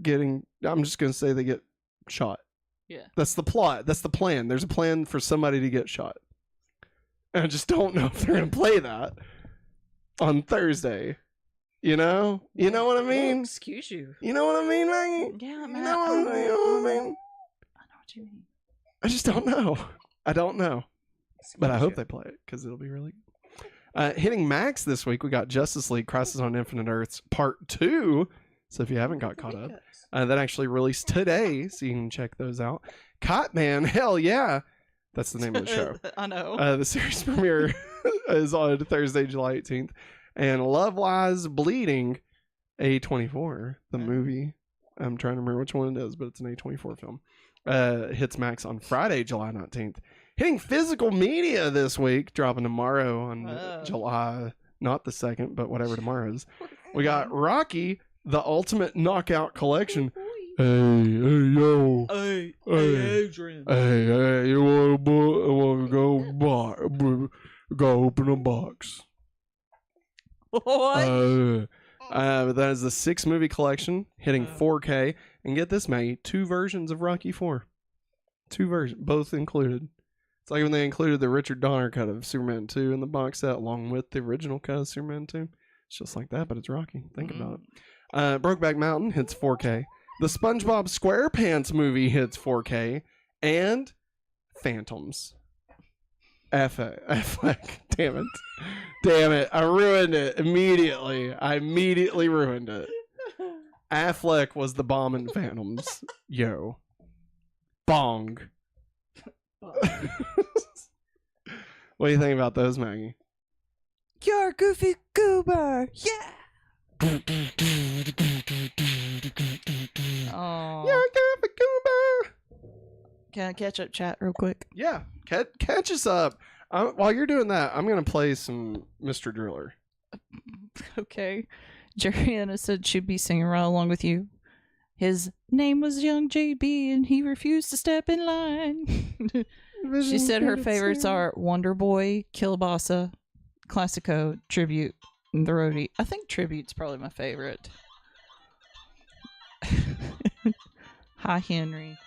Speaker 1: getting, I'm just going to say they get shot.
Speaker 2: Yeah.
Speaker 1: That's the plot. That's the plan. There's a plan for somebody to get shot. And I just don't know if they're going to play that on Thursday. You know? You know what I mean?
Speaker 2: Excuse you.
Speaker 1: You know what I mean, Maggie?
Speaker 2: Yeah, man.
Speaker 1: You know what I mean? You know what I mean?
Speaker 2: I know what you mean.
Speaker 1: I just don't know. I don't know. But I hope they play it because it'll be really good. Hitting Max this week, we got Justice League Crisis on Infinite Earths Part 2. So if you haven't got caught up, that actually released today, so you can check those out. Cotman, hell yeah. That's the name of the show.
Speaker 2: I know.
Speaker 1: The series premiere is on Thursday, July 18th. And Love Lies Bleeding, A24, the movie. I'm trying to remember which one it is, but it's an A24 film. Hits Max on Friday, July 19th. Hitting physical media this week, dropping tomorrow on July, not the 2nd, but whatever tomorrow is. We got Rocky, the Ultimate Knockout Collection. Hey, yo.
Speaker 2: Hey, Adrian.
Speaker 1: Hey, you want to go open a box.
Speaker 2: What?
Speaker 1: But that is the 6-movie collection, hitting 4K. And get this, Maggie, 2 versions of Rocky 4. 2 versions, both included. It's like when they included the Richard Donner cut of Superman 2 in the box set, along with the original cut of Superman 2. It's just like that, but it's Rocky. Think about it. Brokeback Mountain hits 4K. The SpongeBob SquarePants movie hits 4K. And Phantoms. Affleck. Damn it. Damn it. I ruined it immediately. I immediately ruined it. Affleck was the bomb in Phantoms. Yo. Bong. What do you think about those, Maggie?
Speaker 2: You're a goofy goober. Yeah. Oh.
Speaker 1: You're a goofy goober.
Speaker 2: Can I catch up chat real quick?
Speaker 1: Yeah. Catch us up. While you're doing that, I'm going to play some Mr. Driller.
Speaker 2: Okay. Jeriana said she'd be singing right along with you. His name was Young JB and he refused to step in line. She said her favorites are Wonder Boy, Kilabasa, Classico, Tribute, The roadie. I think Tribute's probably my favorite. Hi, Henry.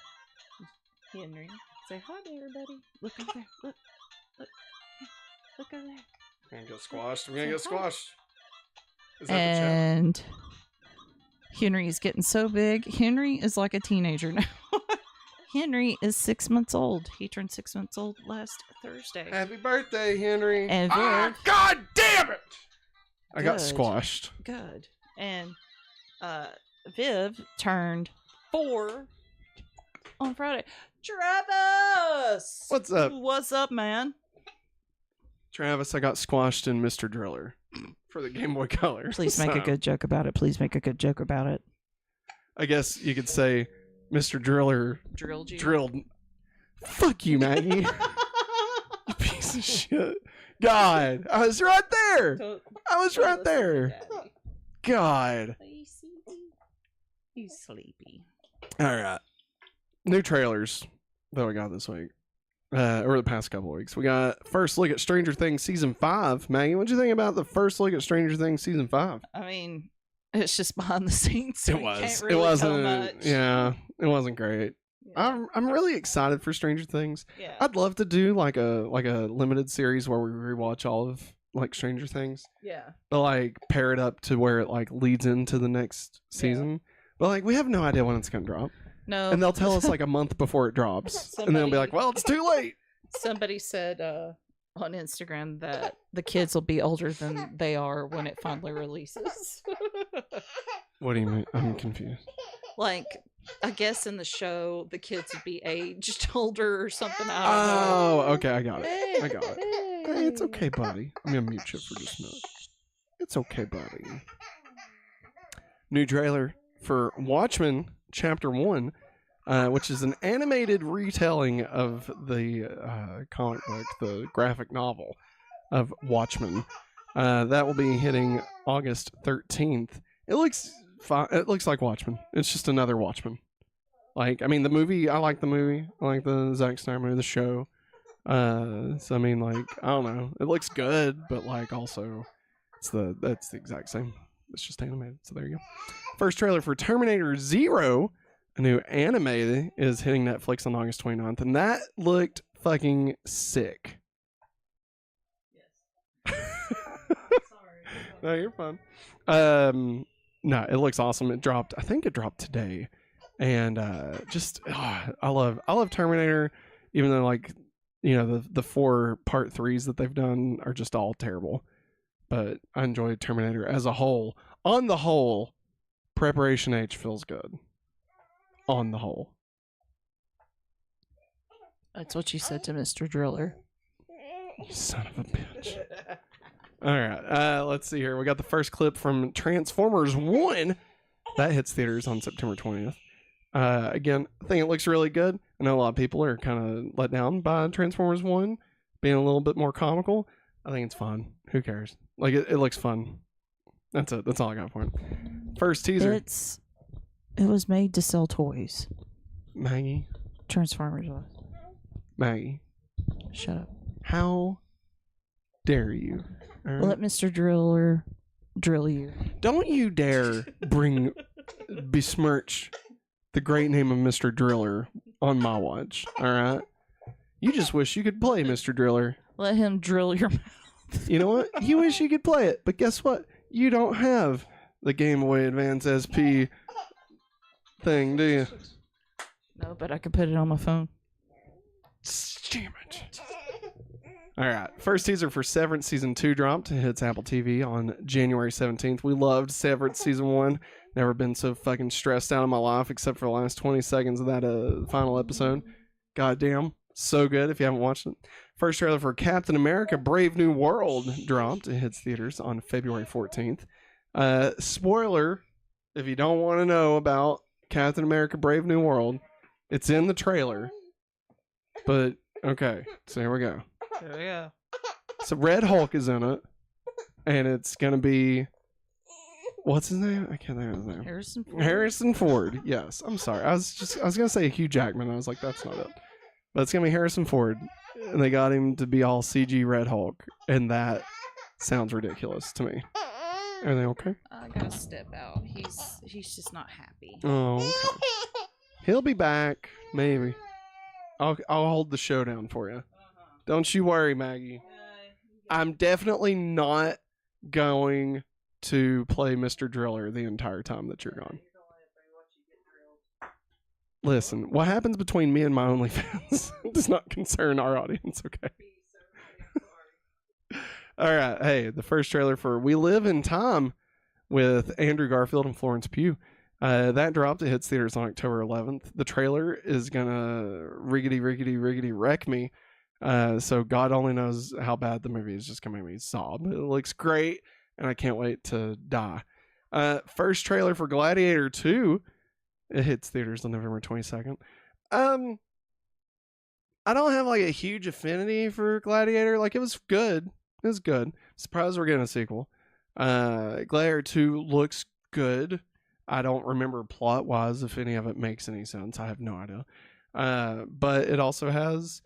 Speaker 2: Henry. Say hi to everybody. Look over there. Look. Look over there.
Speaker 1: I'm gonna get squashed. I'm gonna get squashed. Is that
Speaker 2: And Henry's getting so big. Henry is like a teenager now. Henry is 6 months old. He turned 6 months old last Thursday.
Speaker 1: Happy birthday, Henry.
Speaker 2: And
Speaker 1: God damn it! I got
Speaker 2: Good.
Speaker 1: squashed.
Speaker 2: Good. And Viv turned 4 on Friday. Travis!
Speaker 1: What's up?
Speaker 2: What's up, man?
Speaker 1: Travis, I got squashed in Mr. Driller for the Game Boy Color.
Speaker 2: Please make a good joke about it. Please make a good joke about it.
Speaker 1: I guess you could say Mr. Driller
Speaker 2: Drilled you?
Speaker 1: drilled. Fuck you, Maggie. You piece of shit. God, I was right there. I was right there. God.
Speaker 2: He's sleepy.
Speaker 1: All right. New trailers that we got this week. Or the past couple of weeks. We got first look at Stranger Things Season 5. Maggie, what'd you think about the first look at Stranger Things Season 5?
Speaker 2: I mean, it's just behind the scenes. So
Speaker 1: It was.
Speaker 2: Can't really
Speaker 1: It wasn't.
Speaker 2: tell much.
Speaker 1: Yeah, it wasn't great.
Speaker 2: Yeah.
Speaker 1: I'm really excited for Stranger Things.
Speaker 2: Yeah.
Speaker 1: I'd love to do like a limited series where we rewatch all of like Stranger Things,
Speaker 2: Yeah.
Speaker 1: but like pair it up to where it like leads into the next season. But like we have no idea when it's gonna drop,
Speaker 2: No.
Speaker 1: and they'll tell us like a month before it drops, and they'll be like, "Well, it's too late."
Speaker 2: Somebody said on Instagram that the kids will be older than they are when it finally releases.
Speaker 1: What do you mean? I'm confused.
Speaker 2: Like, I guess in the show, the kids would be aged older or something. I don't know.
Speaker 1: Oh, okay, I got it. I got it. Hey, it's okay, buddy. I'm gonna mute you for just a minute. It's okay, buddy. New trailer for Watchmen Chapter 1, which is an animated retelling of the comic book, the graphic novel of Watchmen. That will be hitting August 13th. It looks fine. It looks like Watchmen. It's just another Watchmen. Like, I mean, the movie, I like the movie. I like the Zack Snyder movie, the show. So I mean, like, I don't know. It looks good, but like also that's the exact same. It's just animated. So there you go. First trailer for Terminator Zero, a new anime, is hitting Netflix on August 29th, and that looked fucking sick.
Speaker 2: Yes. Sorry.
Speaker 1: No, you're fine. No, it looks awesome. It dropped. I think it dropped today, and I love Terminator, even though like the 4 part 3s that they've done are just all terrible. But I enjoyed Terminator as a whole. On the whole, Preparation H feels good. On the whole.
Speaker 2: That's what you said to Mr. Driller.
Speaker 1: You son of a bitch. All right, let's see here. We got the first clip from Transformers 1. That hits theaters on September 20th. Again, I think it looks really good. I know a lot of people are kind of let down by Transformers 1 being a little bit more comical. I think it's fun. Who cares? Like, it looks fun. That's it. That's all I got for it. First teaser.
Speaker 2: It was made to sell toys.
Speaker 1: Maggie.
Speaker 2: Transformers was.
Speaker 1: Maggie.
Speaker 2: Shut up.
Speaker 1: How dare you? All right?
Speaker 2: Let Mr. Driller drill you.
Speaker 1: Don't you dare besmirch the great name of Mr. Driller on my watch. All right? You just wish you could play Mr. Driller.
Speaker 2: Let him drill your mouth.
Speaker 1: You know what? You wish you could play it, but guess what? You don't have the Game Boy Advance SP thing, do you?
Speaker 2: No, but I could put it on my phone.
Speaker 1: Damn it. All right. First teaser for Severance Season 2 dropped. It hits Apple TV on January 17th. We loved Severance Season 1. Never been so fucking stressed out in my life except for the last 20 seconds of that final episode. Goddamn. So good if you haven't watched it. First trailer for Captain America Brave New World dropped. It hits theaters on February 14th. Spoiler, if you don't want to know about Captain America Brave New World, it's in the trailer. But, okay, so here we go.
Speaker 2: There we go.
Speaker 1: So Red Hulk is in it, and it's going to be... What's his name? I can't think of his name.
Speaker 2: Harrison Ford.
Speaker 1: Harrison Ford, yes. I'm sorry. I was going to say Hugh Jackman. I was like, that's not it. But it's going to be Harrison Ford. And they got him to be all CG Red Hulk. And that sounds ridiculous to me. Everything okay?
Speaker 2: I gotta step out. He's just not happy.
Speaker 1: Oh, okay. He'll be back, maybe. I'll hold the show down for you. Don't you worry, Maggie. I'm definitely not going to play Mr. Driller the entire time that you're gone. Listen, what happens between me and my OnlyFans does not concern our audience, okay? All right. Hey, the first trailer for We Live in Time with Andrew Garfield and Florence Pugh. That dropped. It hits theaters on October 11th. The trailer is going to riggedy wreck me. So God only knows how bad the movie is. Just going to make me sob. It looks great, and I can't wait to die. First trailer for Gladiator 2. It hits theaters on November 22nd. I don't have like a huge affinity for Gladiator. Like, it was good. It was good. Surprised we're getting a sequel. Gladiator 2 looks good. I don't remember plot-wise if any of it makes any sense. I have no idea. But it also has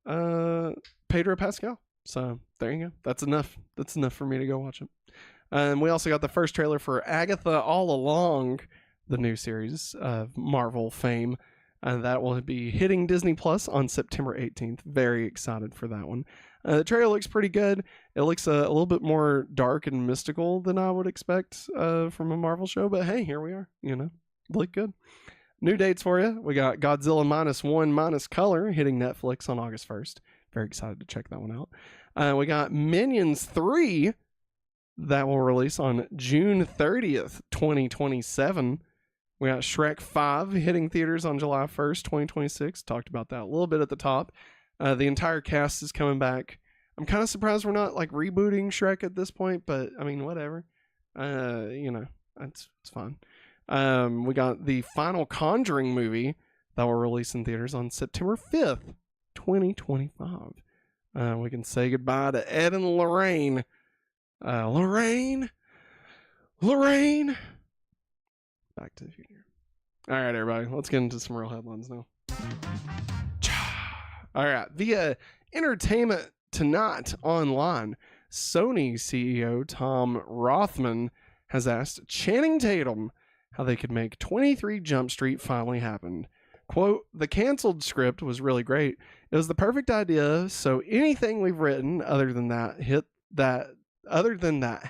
Speaker 1: Pedro Pascal. So there you go. That's enough. That's enough for me to go watch it. We also got the first trailer for Agatha All Along, the new series of Marvel fame. That will be hitting Disney Plus on September 18th. Very excited for that one. The trailer looks pretty good. It looks a little bit more dark and mystical than I would expect from a Marvel show. But hey, here we are. You know, look good. New dates for you. We got Godzilla -1 minus color hitting Netflix on August 1st. Very excited to check that one out. We got Minions 3 that will release on June 30th, 2027. We got Shrek 5 hitting theaters on July 1st, 2026. Talked about that a little bit at the top. The entire cast is coming back. I'm kind of surprised we're not like rebooting Shrek at this point, but I mean, whatever. You know, it's fine. We got the final Conjuring movie that will release in theaters on September 5th, 2025. We can say goodbye to Ed and Lorraine. Lorraine. Back to the Future. All right, everybody. Let's get into some real headlines now. All right. Via Entertainment Tonight Online, Sony CEO Tom Rothman has asked Channing Tatum how they could make 23 Jump Street finally happen. Quote, "The canceled script was really great. It was the perfect idea, so anything we've written other than that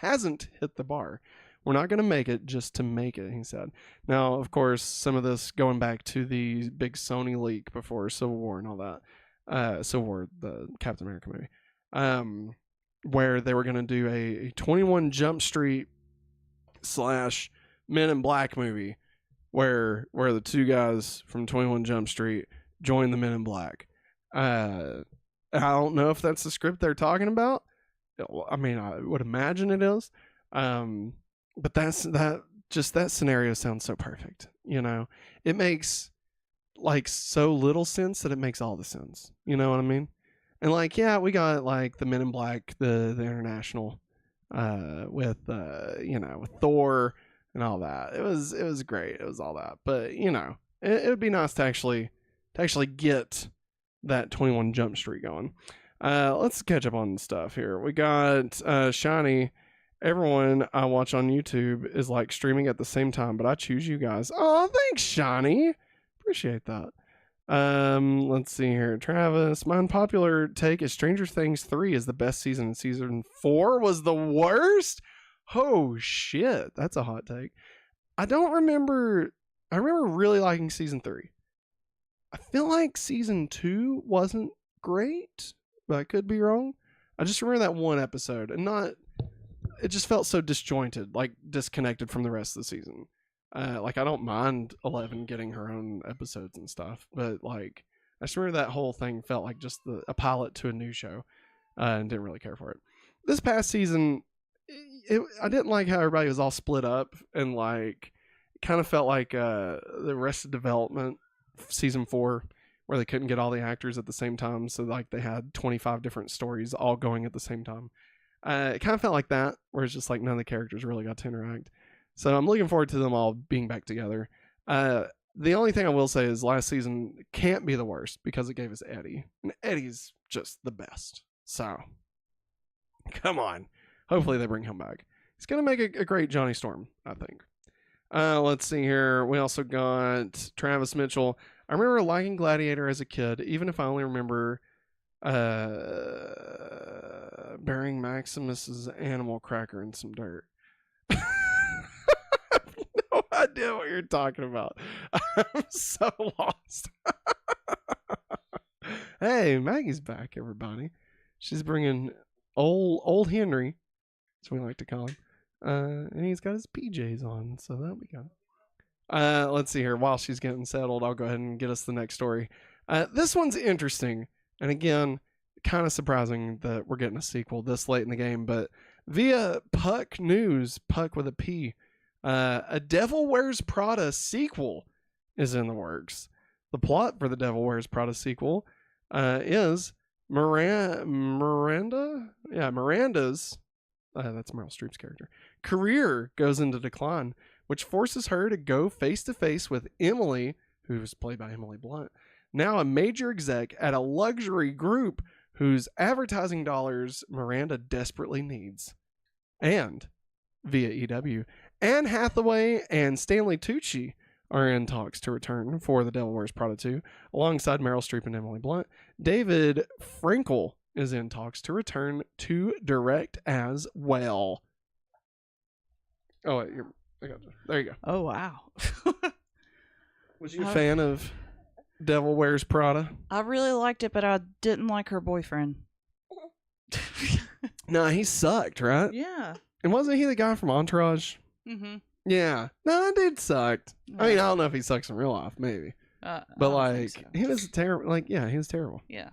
Speaker 1: hasn't hit the bar. We're not going to make it just to make it," he said. Now, of course, some of this going back to the big Sony leak before Civil War and all that. Civil War, the Captain America movie. Where they were going to do a 21 Jump Street / Men in Black movie where the two guys from 21 Jump Street join the Men in Black. I don't know if that's the script they're talking about. I mean, I would imagine it is. But that scenario sounds so perfect. You know, it makes like so little sense that it makes all the sense. You know what I mean? And like, yeah, we got like the Men in Black, the International, with with Thor and all that. It was great. It was all that. But you know, it would be nice to actually get that 21 Jump Street going. Let's catch up on stuff here. We got Shiny. Everyone I watch on YouTube is like streaming at the same time, but I choose you guys. Oh, thanks, Shiny. Appreciate that. Let's see here. Travis, my unpopular take is Stranger Things 3 is the best season and season 4 was the worst. Oh shit, that's a hot take. I remember really liking season 3. I feel like season 2 wasn't great, but I could be wrong. I just remember that one episode and it just felt so disjointed, like disconnected from the rest of the season. Like I don't mind 11 getting her own episodes and stuff, but like I just remember that whole thing felt like just a pilot to a new show, and didn't really care for it. This past season, I didn't like how everybody was all split up, and like it kind of felt like the Arrested Development season 4, where they couldn't get all the actors at the same time, so like they had 25 different stories all going at the same time. It kind of felt like that, where it's just like none of the characters really got to interact. So I'm looking forward to them all being back together. The only thing I will say is last season can't be the worst because it gave us Eddie. And Eddie's just the best. So, come on. Hopefully they bring him back. He's going to make a great Johnny Storm, I think. Let's see here. We also got Travis Mitchell. I remember liking Gladiator as a kid, even if I only remember burying Maximus's animal cracker in some dirt. I have no idea what you're talking about. I'm so lost. Hey, Maggie's back, everybody. She's bringing old Henry, as we like to call him. And he's got his PJs on, so that'll be good. Let's see here. While she's getting settled, I'll go ahead and get us the next story. This one's interesting, and again, kind of surprising that we're getting a sequel this late in the game, but via Puck News, Puck with a P, a Devil Wears Prada sequel is in the works. The plot for the Devil Wears Prada sequel is Miranda's, that's Meryl Streep's character, career goes into decline, which forces her to go face-to-face with Emily, who's played by Emily Blunt, now a major exec at a luxury group whose advertising dollars Miranda desperately needs. And, via EW, Anne Hathaway and Stanley Tucci are in talks to return for The Devil Wears Prada 2, alongside Meryl Streep and Emily Blunt. David Frankel is in talks to return to direct as well. Oh, wait, I got you. There you go.
Speaker 2: Oh, wow.
Speaker 1: Was you a fan of Devil Wears Prada?
Speaker 2: I really liked it, but I didn't like her boyfriend.
Speaker 1: No, he sucked, right?
Speaker 2: Yeah.
Speaker 1: And wasn't he the guy from Entourage?
Speaker 2: Mm-hmm.
Speaker 1: Yeah. No, that dude sucked. I mean, I don't know if he sucks in real life, maybe. But like,
Speaker 2: so.
Speaker 1: he was terrible. Like, yeah, he was terrible.
Speaker 2: Yeah.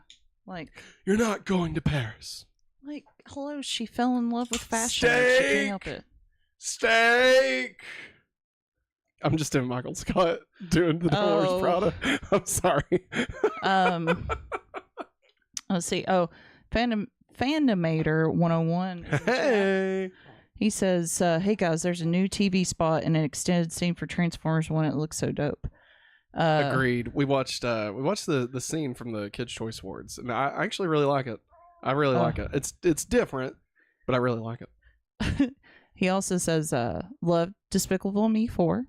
Speaker 2: Like,
Speaker 1: you're not going to Paris.
Speaker 2: Like, hello, she fell in love with fashion. Steak! She can't help it.
Speaker 1: Steak! I'm just in Michael Scott doing the Devil Wears Prada. I'm sorry.
Speaker 2: Let's see. Oh, Fandomator 101.
Speaker 1: Hey.
Speaker 2: He says, hey guys, there's a new TV spot and an extended scene for Transformers 1. It looks so dope.
Speaker 1: Agreed. We watched the scene from the Kids' Choice Awards, and I actually really like it. I really like it. It's different, but I really like it.
Speaker 2: He also says, love Despicable Me 4.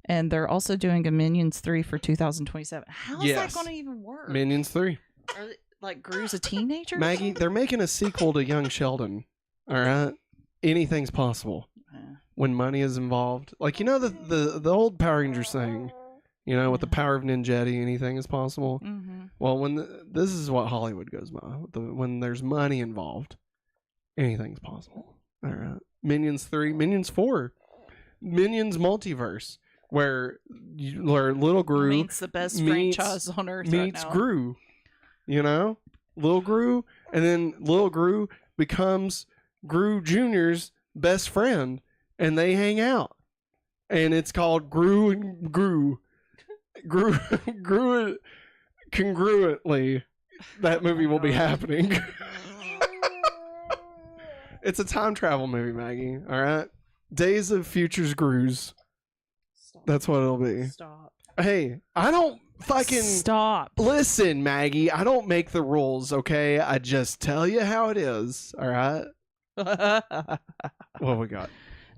Speaker 2: And they're also doing a Minions 3 for 2027. How is that going to even work?
Speaker 1: Minions 3.
Speaker 2: Are they, like, Gru's a teenager?
Speaker 1: Maggie, they're making a sequel to Young Sheldon. All right? Anything's possible when money is involved. Like, you know the old Power Rangers saying, you know, with the power of ninjetti, anything is possible.
Speaker 2: Mm-hmm.
Speaker 1: Well, this is what Hollywood goes by. When there's money involved, anything's possible. All right. Minions 3, Minions 4, Minions Multiverse, where Little Gru
Speaker 2: meets the best franchise on earth
Speaker 1: meets
Speaker 2: right now.
Speaker 1: Gru, you know, Little Gru, and then Little Gru becomes Gru Jr.'s best friend, and they hang out, and it's called Gru and Gru congruently. That movie will be happening. It's a time travel movie, Maggie. All right, Days of Future's Grus.
Speaker 2: Stop.
Speaker 1: That's what it'll be.
Speaker 2: Stop.
Speaker 1: Hey, I don't fucking
Speaker 2: stop.
Speaker 1: Listen, Maggie, I don't make the rules, okay? I just tell you how it is. All right. What we got?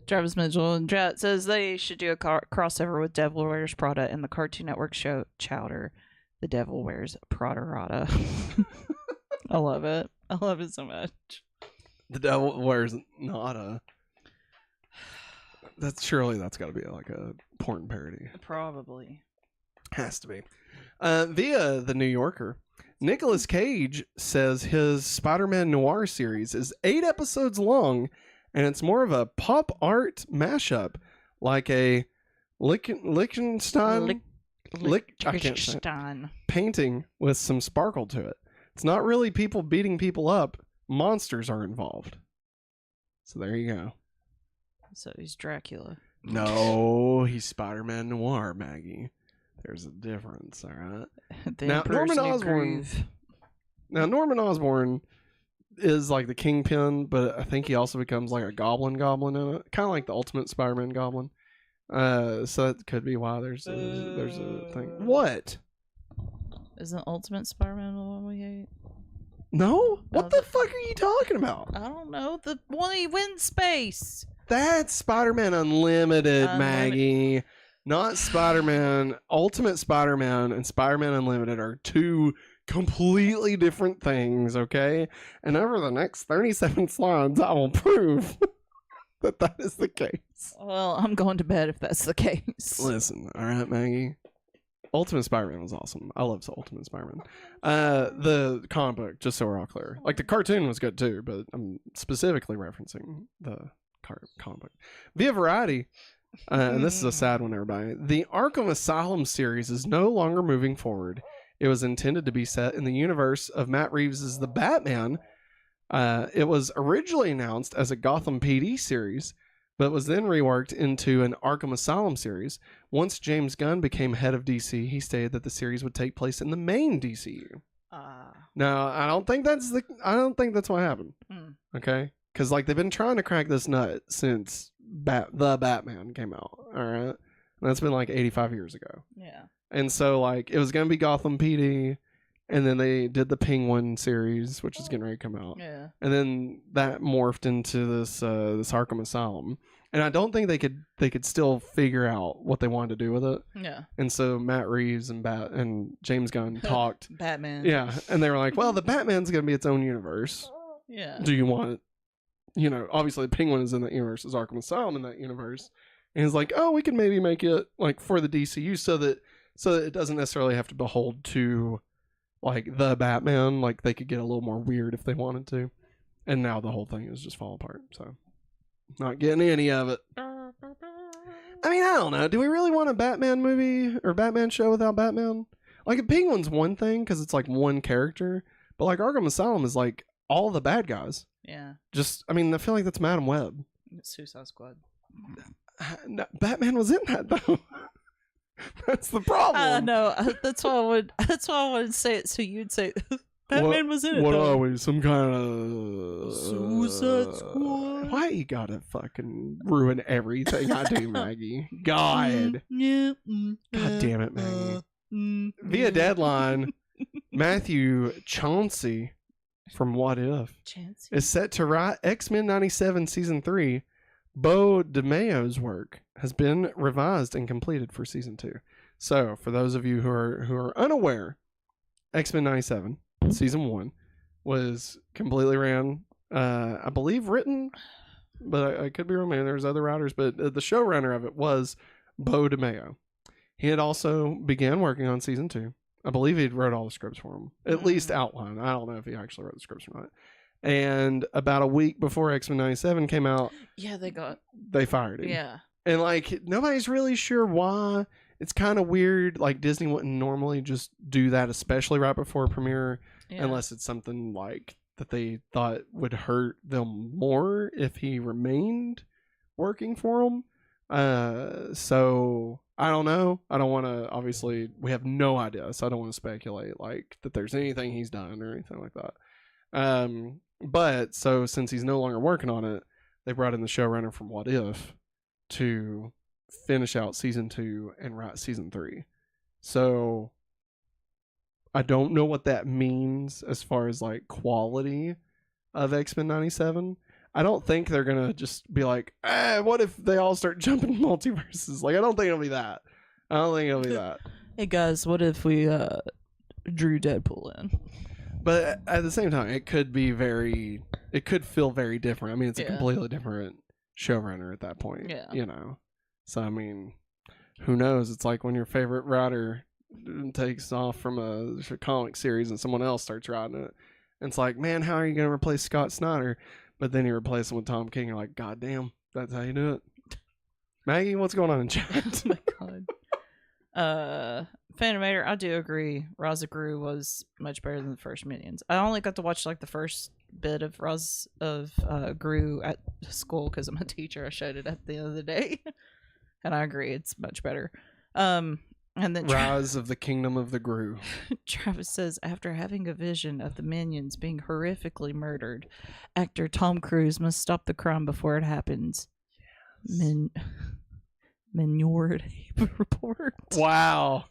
Speaker 2: Travis Mitchell and Chat says they should do a crossover with Devil Wears Prada and the Cartoon Network show Chowder. The Devil Wears Prada. I love it. I love it so much.
Speaker 1: The Devil Wears Nada. That's got to be like a porn parody.
Speaker 2: Probably.
Speaker 1: Has to be. Via the New Yorker, Nicolas Cage says his Spider-Man Noir series is 8 episodes long, and it's more of a pop art mashup, like a Lichtenstein painting with some sparkle to it. It's not really people beating people up. Monsters are involved. So there you go.
Speaker 2: So he's Dracula.
Speaker 1: No, he's Spider-Man Noir, Maggie. There's a difference, all right? Now, Norman Osborn is like the Kingpin, but I think he also becomes like a goblin in it. Kind of like the Ultimate Spider-Man Goblin. So that could be why there's a thing. What?
Speaker 2: Isn't Ultimate Spider-Man the one we hate?
Speaker 1: No? What the fuck are you talking about?
Speaker 2: I don't know. The one he went in space.
Speaker 1: That's Spider-Man Unlimited, Maggie. Not Spider-Man. Ultimate Spider-Man and Spider-Man Unlimited are two completely different things, okay? And over the next 37 slides, I will prove that is the case.
Speaker 2: Well, I'm going to bed if that's the case.
Speaker 1: Listen, all right, Maggie. Ultimate Spider-Man was awesome. I love Ultimate Spider-Man. The comic book, just so we're all clear. Like, the cartoon was good too, but I'm specifically referencing the comic book. Via Variety, and this is a sad one, everybody. The Arkham Asylum series is no longer moving forward. It was intended to be set in the universe of Matt Reeves' The Batman. It was originally announced as a Gotham PD series, but was then reworked into an Arkham Asylum series. Once James Gunn became head of DC, he stated that the series would take place in the main DCU. Now, I don't think that's what happened. Okay, because like they've been trying to crack this nut since the Batman came out. All right, and that's been like 85 years ago.
Speaker 2: Yeah,
Speaker 1: and so like it was gonna be Gotham PD. And then they did the Penguin series, which is getting ready to come out.
Speaker 2: Yeah.
Speaker 1: And then that morphed into this Arkham Asylum. And I don't think they could still figure out what they wanted to do with it.
Speaker 2: Yeah.
Speaker 1: And so Matt Reeves and James Gunn talked.
Speaker 2: Batman.
Speaker 1: Yeah. And they were like, well, the Batman's going to be its own universe.
Speaker 2: Yeah.
Speaker 1: Do you want, obviously the Penguin is in that universe, is Arkham Asylum in that universe. And he's like, oh, we can maybe make it like for the DCU so that it doesn't necessarily have to behold to like the Batman, like they could get a little more weird if they wanted to. And now the whole thing is just fall apart. So not getting any of it. I mean, I don't know. Do we really want a Batman movie or Batman show without Batman? Like a Penguin's one thing because it's like one character, but like Arkham Asylum is like all the bad guys.
Speaker 2: Yeah.
Speaker 1: Just, I mean, I feel like that's Madam Web.
Speaker 2: Suicide Squad.
Speaker 1: No, Batman was in that though. That's the problem.
Speaker 2: No, that's why I would say it. So you'd say Batman was in it.
Speaker 1: What are we? Some kind of
Speaker 2: Suicide Squad?
Speaker 1: Why you gotta fucking ruin everything I do, Maggie? God.
Speaker 2: Yeah.
Speaker 1: God damn it, Maggie. Via Deadline, Matthew Chauncey from What If is set to write X-Men 97 Season 3. Bo DeMayo's work has been revised and completed for Season 2. So, for those of you who are unaware, X-Men 97 Season 1 was completely I believe written, but I could be wrong. Maybe there's other writers, but the showrunner of it was Bo DeMayo. He had also began working on Season 2. I believe he wrote all the scripts for him, at least outline. I don't know if he actually wrote the scripts or not. And about a week before X-Men 97 came out, they fired him.
Speaker 2: Yeah.
Speaker 1: And like nobody's really sure why. It's kind of weird. Like Disney wouldn't normally just do that, especially right before a premiere, unless it's something like that they thought would hurt them more if he remained working for them. So I don't know. I don't want to. Obviously, we have no idea, so I don't want to speculate like that there's anything he's done or anything like that. But so since he's no longer working on it, they brought in the showrunner from What If to finish out Season 2 and write Season 3. So I don't know what that means as far as like quality of X-Men 97. I don't think they're going to just be like, what if they all start jumping multiverses? Like, I don't think it'll be that.
Speaker 2: Hey guys, what if we drew Deadpool in?
Speaker 1: But at the same time, it could feel very different. I mean, it's a completely different showrunner at that point. Yeah. So, I mean, who knows? It's like when your favorite writer takes off from a comic series and someone else starts writing it. And it's like, man, how are you going to replace Scott Snyder? But then you replace him with Tom King. You're like, God damn, that's how you do it. Maggie, what's going on in chat?
Speaker 2: Oh my God. Phantomator, I do agree. Ra's of Gru was much better than the first Minions. I only got to watch like the first bit of Ra's of Gru at school because I'm a teacher. I showed it at the end of the day, and I agree, it's much better. And then
Speaker 1: Rise of the Kingdom of the Gru.
Speaker 2: Travis says, after having a vision of the Minions being horrifically murdered, actor Tom Cruise must stop the crime before it happens. Yes. Minority Report.
Speaker 1: Wow.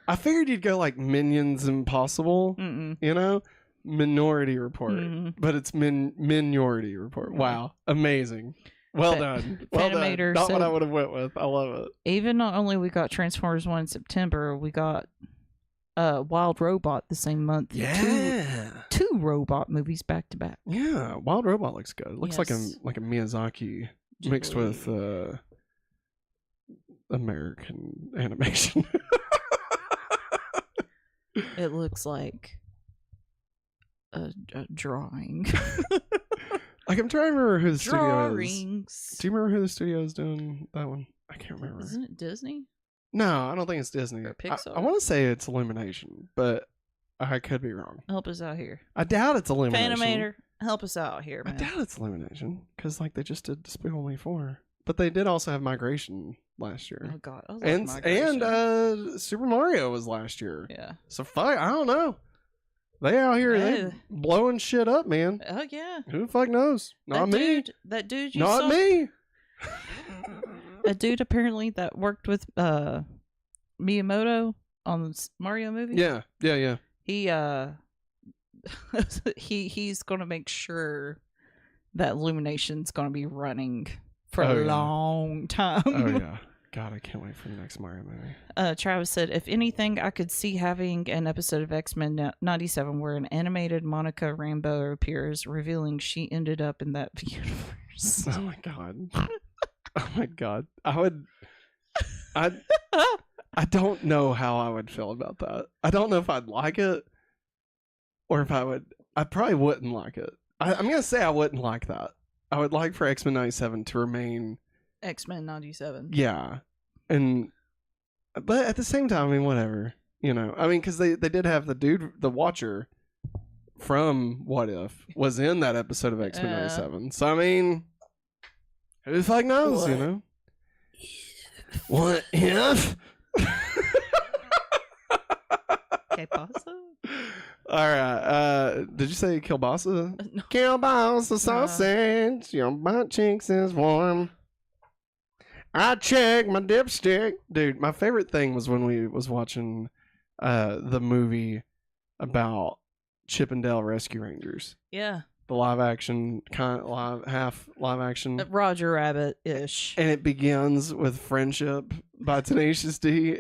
Speaker 1: I figured you'd go like Minions Impossible, Minority Report, but it's Minority Report. Wow, amazing. Well done. Well done. Not what I would have went with. I love it.
Speaker 2: Even not only we got Transformers 1 in September, we got Wild Robot the same month.
Speaker 1: Yeah.
Speaker 2: Two robot movies back to back.
Speaker 1: Yeah, Wild Robot looks good. It looks like a Miyazaki mixed with American animation.
Speaker 2: It looks like a drawing.
Speaker 1: Like, I'm trying to remember who the studio is. Do you remember who the studio is doing that one? I can't remember.
Speaker 2: Isn't it Disney?
Speaker 1: No, I don't think it's Disney.
Speaker 2: Or Pixar?
Speaker 1: I want to say it's Illumination, but I could be wrong.
Speaker 2: Help us out here.
Speaker 1: I doubt it's Illumination.
Speaker 2: Fanimator, help us out here, man.
Speaker 1: I doubt it's Illumination, because like they just did Despicable 4. But they did also have Migration last year.
Speaker 2: Oh god,
Speaker 1: and Super Mario was last year.
Speaker 2: Yeah.
Speaker 1: So fuck, I don't know. They out here, they blowing shit up, man.
Speaker 2: Oh yeah.
Speaker 1: Who the fuck knows? Not me.
Speaker 2: That dude.
Speaker 1: Not me.
Speaker 2: A dude apparently that worked with Miyamoto on the Mario movie.
Speaker 1: Yeah.
Speaker 2: He's gonna make sure that Illumination's gonna be running for a long time.
Speaker 1: Oh yeah. God, I can't wait for the next Mario movie.
Speaker 2: Travis said, if anything, I could see having an episode of X-Men 97 where an animated Monica Rambeau appears, revealing she ended up in that universe.
Speaker 1: Oh my god. Oh my god. I don't know how I would feel about that. I don't know if I'd like it or if I probably wouldn't like it. I'm going to say I wouldn't like that. I would like for X-Men 97 to remain
Speaker 2: X-Men 97.
Speaker 1: Yeah. But at the same time, I mean, whatever. You know, I mean, because they did have the Watcher from What If was in that episode of X-Men 97. So, I mean, who the fuck knows, you know? What if?
Speaker 2: Okay, pasta?
Speaker 1: Alright, did you say kielbasa?
Speaker 2: No.
Speaker 1: Kielbasa sausage, your butt cheeks is warm. I check my dipstick. Dude, my favorite thing was when we was watching the movie about Chip and Dale Rescue Rangers.
Speaker 2: Yeah.
Speaker 1: The live action, half live action.
Speaker 2: Roger Rabbit-ish.
Speaker 1: And it begins with Friendship by Tenacious D.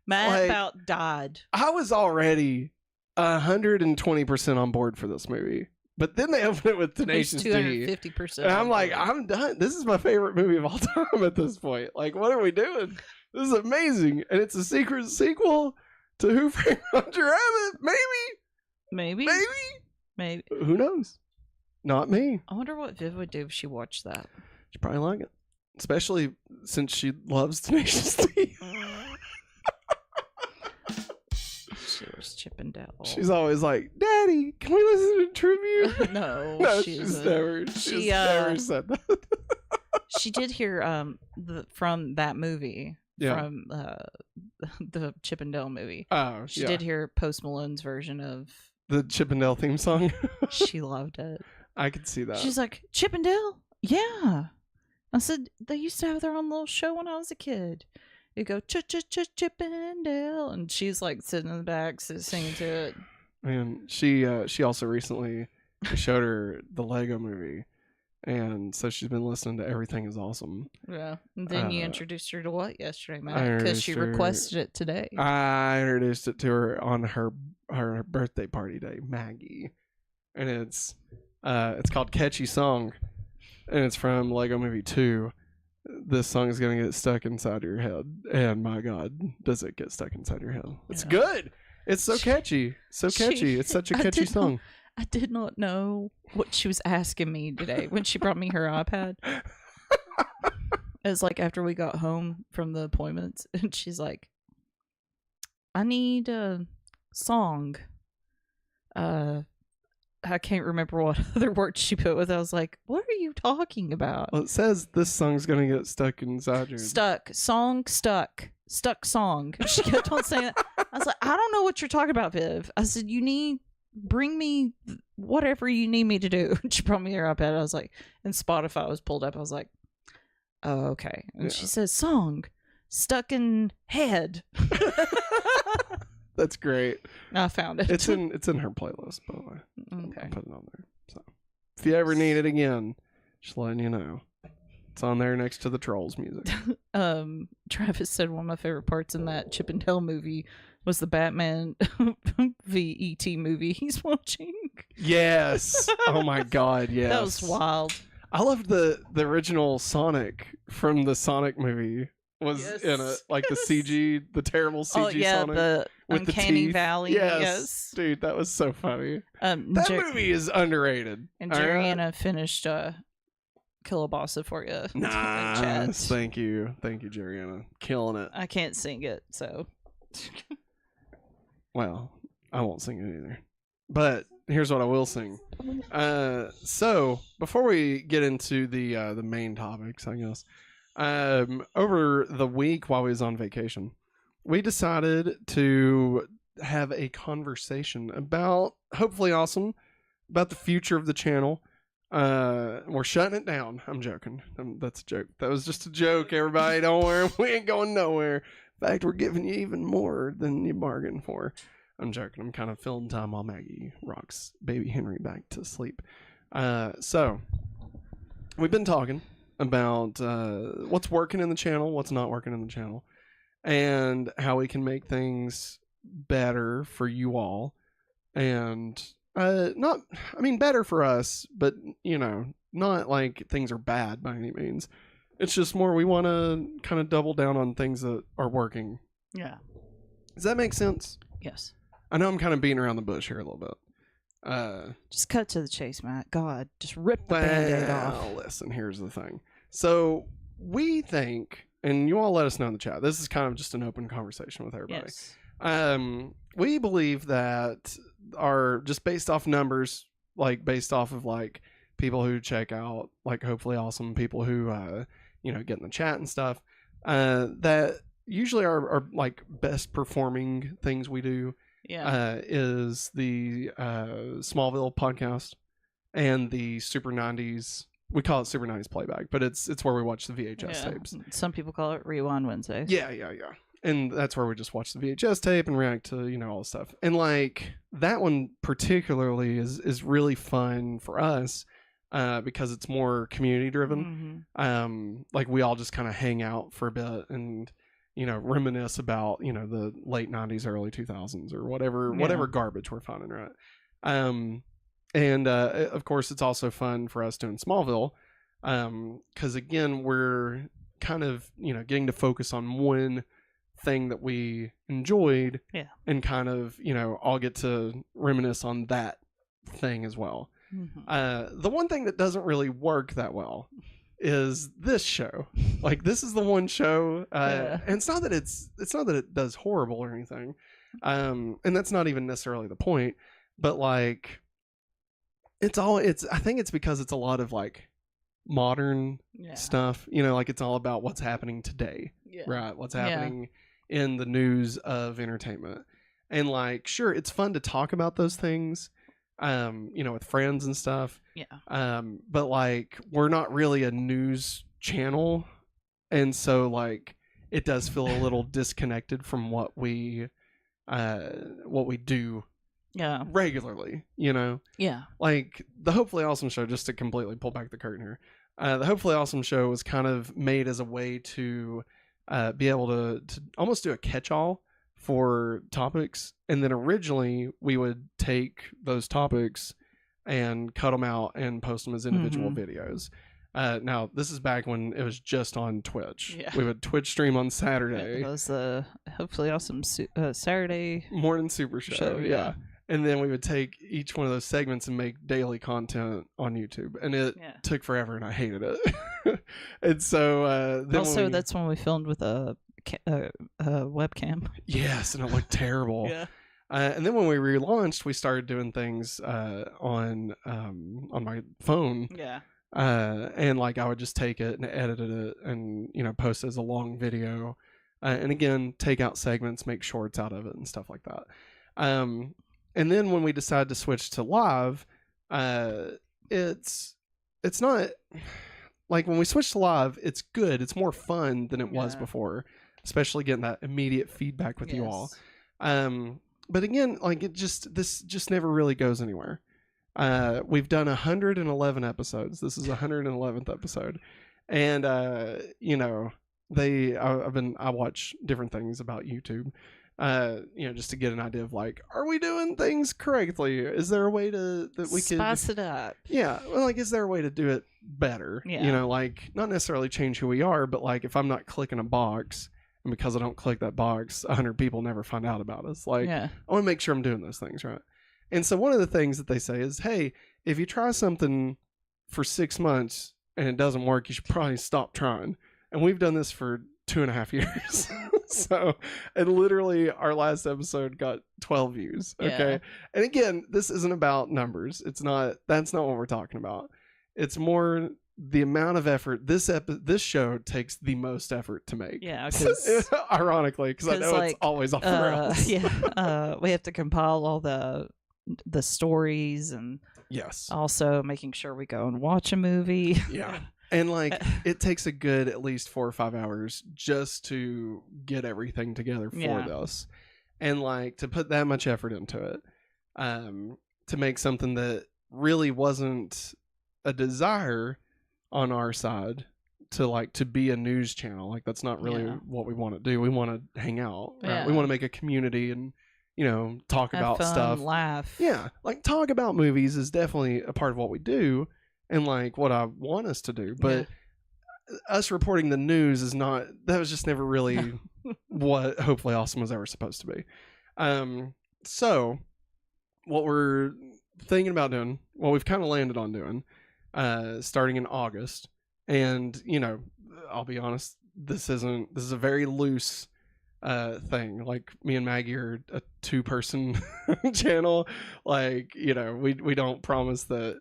Speaker 2: Matt about died.
Speaker 1: I was already 120% on board for this movie. But then they open it with Tenacious D.
Speaker 2: 250%.
Speaker 1: And I'm like, I'm done. This is my favorite movie of all time at this point. Like, what are we doing? This is amazing. And it's a secret sequel to Who Framed Roger Rabbit. Maybe. Who knows? Not me.
Speaker 2: I wonder what Viv would do if she watched that.
Speaker 1: She'd probably like it. Especially since she loves Tenacious D.
Speaker 2: She was Chip and Dale.
Speaker 1: She's always like, Daddy, can we listen to tribute?
Speaker 2: No,
Speaker 1: she's never said that.
Speaker 2: She did hear from that movie, from the Chip and Dale movie.
Speaker 1: Oh,
Speaker 2: she did hear Post Malone's version of
Speaker 1: the Chip and Dale theme song.
Speaker 2: She loved it.
Speaker 1: I could see that.
Speaker 2: She's like, Chip and Dale? Yeah. I said, they used to have their own little show when I was a kid. You go Chip and Dale, and she's like sitting in the back singing to it.
Speaker 1: And she also recently showed her the Lego movie, and so she's been listening to Everything Is Awesome.
Speaker 2: Yeah, and then you introduced her to what yesterday, Matt? Because she requested it today.
Speaker 1: I introduced it to her on her birthday party day, Maggie, and it's called Catchy Song, and it's from Lego Movie 2. This song is going to get stuck inside your head. And my God, does it get stuck inside your head? It's good. It's so catchy. So catchy. It's such a catchy song.
Speaker 2: I did not know what she was asking me today when she brought me her iPad. It was like after we got home from the appointments, and she's like, I need a song. I can't remember what other word she put with it. I was like, what are you talking about?
Speaker 1: Well, it says this song's going to get stuck inside your...
Speaker 2: Stuck song. She kept on saying that. I was like, I don't know what you're talking about, Viv. I said, bring me whatever you need me to do. She brought me her iPad. I was like, and Spotify was pulled up. I was like, oh, okay. And she says, song, stuck in head.
Speaker 1: That's great.
Speaker 2: I found it.
Speaker 1: It's in her playlist, by the way.
Speaker 2: Okay.
Speaker 1: I'll put it on there. So if you ever need it again, just letting you know. It's on there next to the Trolls music.
Speaker 2: Travis said one of my favorite parts in that Chip and Dale movie was the Batman v E.T. movie he's watching.
Speaker 1: Yes. Oh my God. Yes.
Speaker 2: That was wild.
Speaker 1: I loved the original Sonic from the Sonic movie was in it, like the CG, the terrible CG
Speaker 2: oh yeah,
Speaker 1: Sonic
Speaker 2: the
Speaker 1: with
Speaker 2: Uncanny
Speaker 1: the teeth.
Speaker 2: Valley. Yes,
Speaker 1: dude, that was so funny. That movie is underrated.
Speaker 2: And Jeriana finished Killabossa for you.
Speaker 1: Nice. Thank you, Jeriana, killing it.
Speaker 2: I can't sing it, so.
Speaker 1: Well, I won't sing it either. But here's what I will sing. So before we get into the main topics, I guess, over the week while we was on vacation, we decided to have a conversation about, hopefully awesome, about the future of the channel. We're shutting it down. I'm joking. That's a joke. That was just a joke, everybody. Don't worry. We ain't going nowhere. In fact, we're giving you even more than you bargained for. I'm joking. I'm kind of filling time while Maggie rocks baby Henry back to sleep. So we've been talking about what's working in the channel, what's not working in the channel, and how we can make things better for you all. And better for us, but not like things are bad by any means. It's just more we want to kind of double down on things that are working.
Speaker 2: Yeah.
Speaker 1: Does that make sense?
Speaker 2: Yes.
Speaker 1: I know I'm kind of beating around the bush here a little bit.
Speaker 2: Just cut to the chase, Matt. God, just rip the Band-Aid off.
Speaker 1: Listen, here's the thing. So we think, and you all let us know in the chat, this is kind of just an open conversation with everybody.
Speaker 2: Yes.
Speaker 1: We believe that are just based off numbers, like based off of like people who check out, like hopefully awesome people who, get in the chat and stuff, that usually are like best performing things we do.
Speaker 2: Yeah.
Speaker 1: Is the Smallville podcast and the Super 90s. We call it Super 90s Playback, but it's where we watch the VHS tapes.
Speaker 2: Some people call it Rewind Wednesday.
Speaker 1: Yeah. And that's where we just watch the VHS tape and react to, all the stuff. And like that one particularly is really fun for us because it's more community driven.
Speaker 2: Mm-hmm.
Speaker 1: Like we all just kind of hang out for a bit and reminisce about, the late 90s, early 2000s or whatever garbage we're finding, right? And of course, it's also fun for us doing Smallville because, again, we're kind of, getting to focus on one thing that we enjoyed and kind of, all get to reminisce on that thing as well.
Speaker 2: Mm-hmm.
Speaker 1: The one thing that doesn't really work that well is this show. Like this is the one show and it's not that it does horrible or anything, and that's not even necessarily the point, but like I think it's because it's a lot of like modern stuff, like it's all about what's happening today, right? What's happening in the news of entertainment. And like sure, it's fun to talk about those things with friends and stuff. But like we're not really a news channel, and so like it does feel a little disconnected from what we do regularly, like the Hopefully Awesome show, just to completely pull back the curtain here, the Hopefully Awesome show was kind of made as a way to be able to almost do a catch-all for topics, and then originally we would take those topics and cut them out and post them as individual videos. Now this is back when it was just on Twitch. We would Twitch stream on Saturday.
Speaker 2: It was the Hopefully Awesome Saturday
Speaker 1: morning super show. And then we would take each one of those segments and make daily content on YouTube, and it took forever, and I hated it. And so then
Speaker 2: that's when we filmed with a webcam.
Speaker 1: Yes, and it looked terrible. And then when we relaunched, we started doing things on my phone. And like I would just take it and edit it and post it as a long video, and again take out segments, make shorts out of it and stuff like that. And then when we decided to switch to live, it's not like when we switched to live, it's good. It's more fun than it was before, especially getting that immediate feedback with you all. But again, like this just never really goes anywhere. We've done 111 episodes. This is 111th episode, and you know, I watch different things about YouTube, you know, just to get an idea of like, are we doing things correctly? Is there a way that we could
Speaker 2: spice it up?
Speaker 1: Yeah, well, like, is there a way to do it better?
Speaker 2: Yeah.
Speaker 1: You know, like not necessarily change who we are, but like if I'm not clicking a box, and because I don't click that box, 100 people never find out about us. Like,
Speaker 2: Yeah.
Speaker 1: I want to make sure I'm doing those things right. And so one of the things that they say is, hey, if you try something for 6 months and it doesn't work, you should probably stop trying. And we've done this for 2.5 years. So, and literally our last episode got 12 views. Okay.
Speaker 2: Yeah.
Speaker 1: And again, this isn't about numbers. That's not what we're talking about. It's more the amount of effort. This show takes the most effort to make.
Speaker 2: Yeah.
Speaker 1: Ironically, because I know
Speaker 2: like,
Speaker 1: it's always off the rails.
Speaker 2: Yeah. We have to compile all the stories, and
Speaker 1: Yes.
Speaker 2: also making sure we go and watch a movie.
Speaker 1: Yeah. And like it takes a good at least 4 or 5 hours just to get everything together for this. And like to put that much effort into it, to make something that really wasn't a desire on our side to be a news channel. Like that's not really what we want to do. We want to hang out. Right?
Speaker 2: Yeah.
Speaker 1: We want to make a community and, you know, talk
Speaker 2: Have
Speaker 1: about
Speaker 2: fun,
Speaker 1: stuff.
Speaker 2: laugh.
Speaker 1: Yeah. Like talk about movies is definitely a part of what we do and like what I want us to do. But us reporting the news is not, that was just never really what Hopefully Awesome was ever supposed to be. So what we're thinking about doing, what we've kind of landed on doing, starting in August, and you know, I'll be honest, this is a very loose thing. Like me and Maggie are a 2-person channel. Like, you know, we don't promise that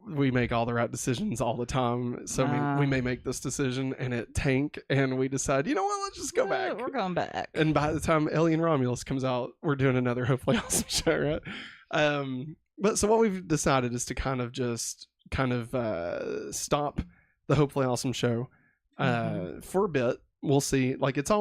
Speaker 1: we make all the right decisions all the time. So we may make this decision and it tank, and we decide, you know what, let's just go back.
Speaker 2: We're going back.
Speaker 1: And by the time Alien Romulus comes out, we're doing another Hopefully Awesome show, right? But so what we've decided is to kind of stop the Hopefully Awesome show for a bit. We'll see. Like it'll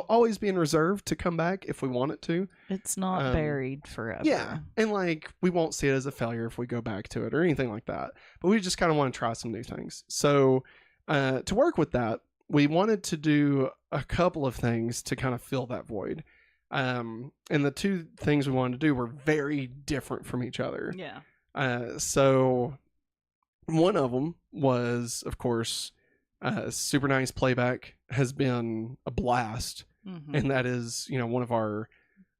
Speaker 1: always be in reserve to come back if we want it to.
Speaker 2: It's not buried forever.
Speaker 1: Yeah. And like we won't see it as a failure if we go back to it or anything like that. But we just kind of want to try some new things. So to work with that, we wanted to do a couple of things to kind of fill that void. And the 2 things we wanted to do were very different from each other.
Speaker 2: Yeah.
Speaker 1: So one of them was, of course, Super Nice Playback has been a blast.
Speaker 2: Mm-hmm.
Speaker 1: And that is, you know, one of our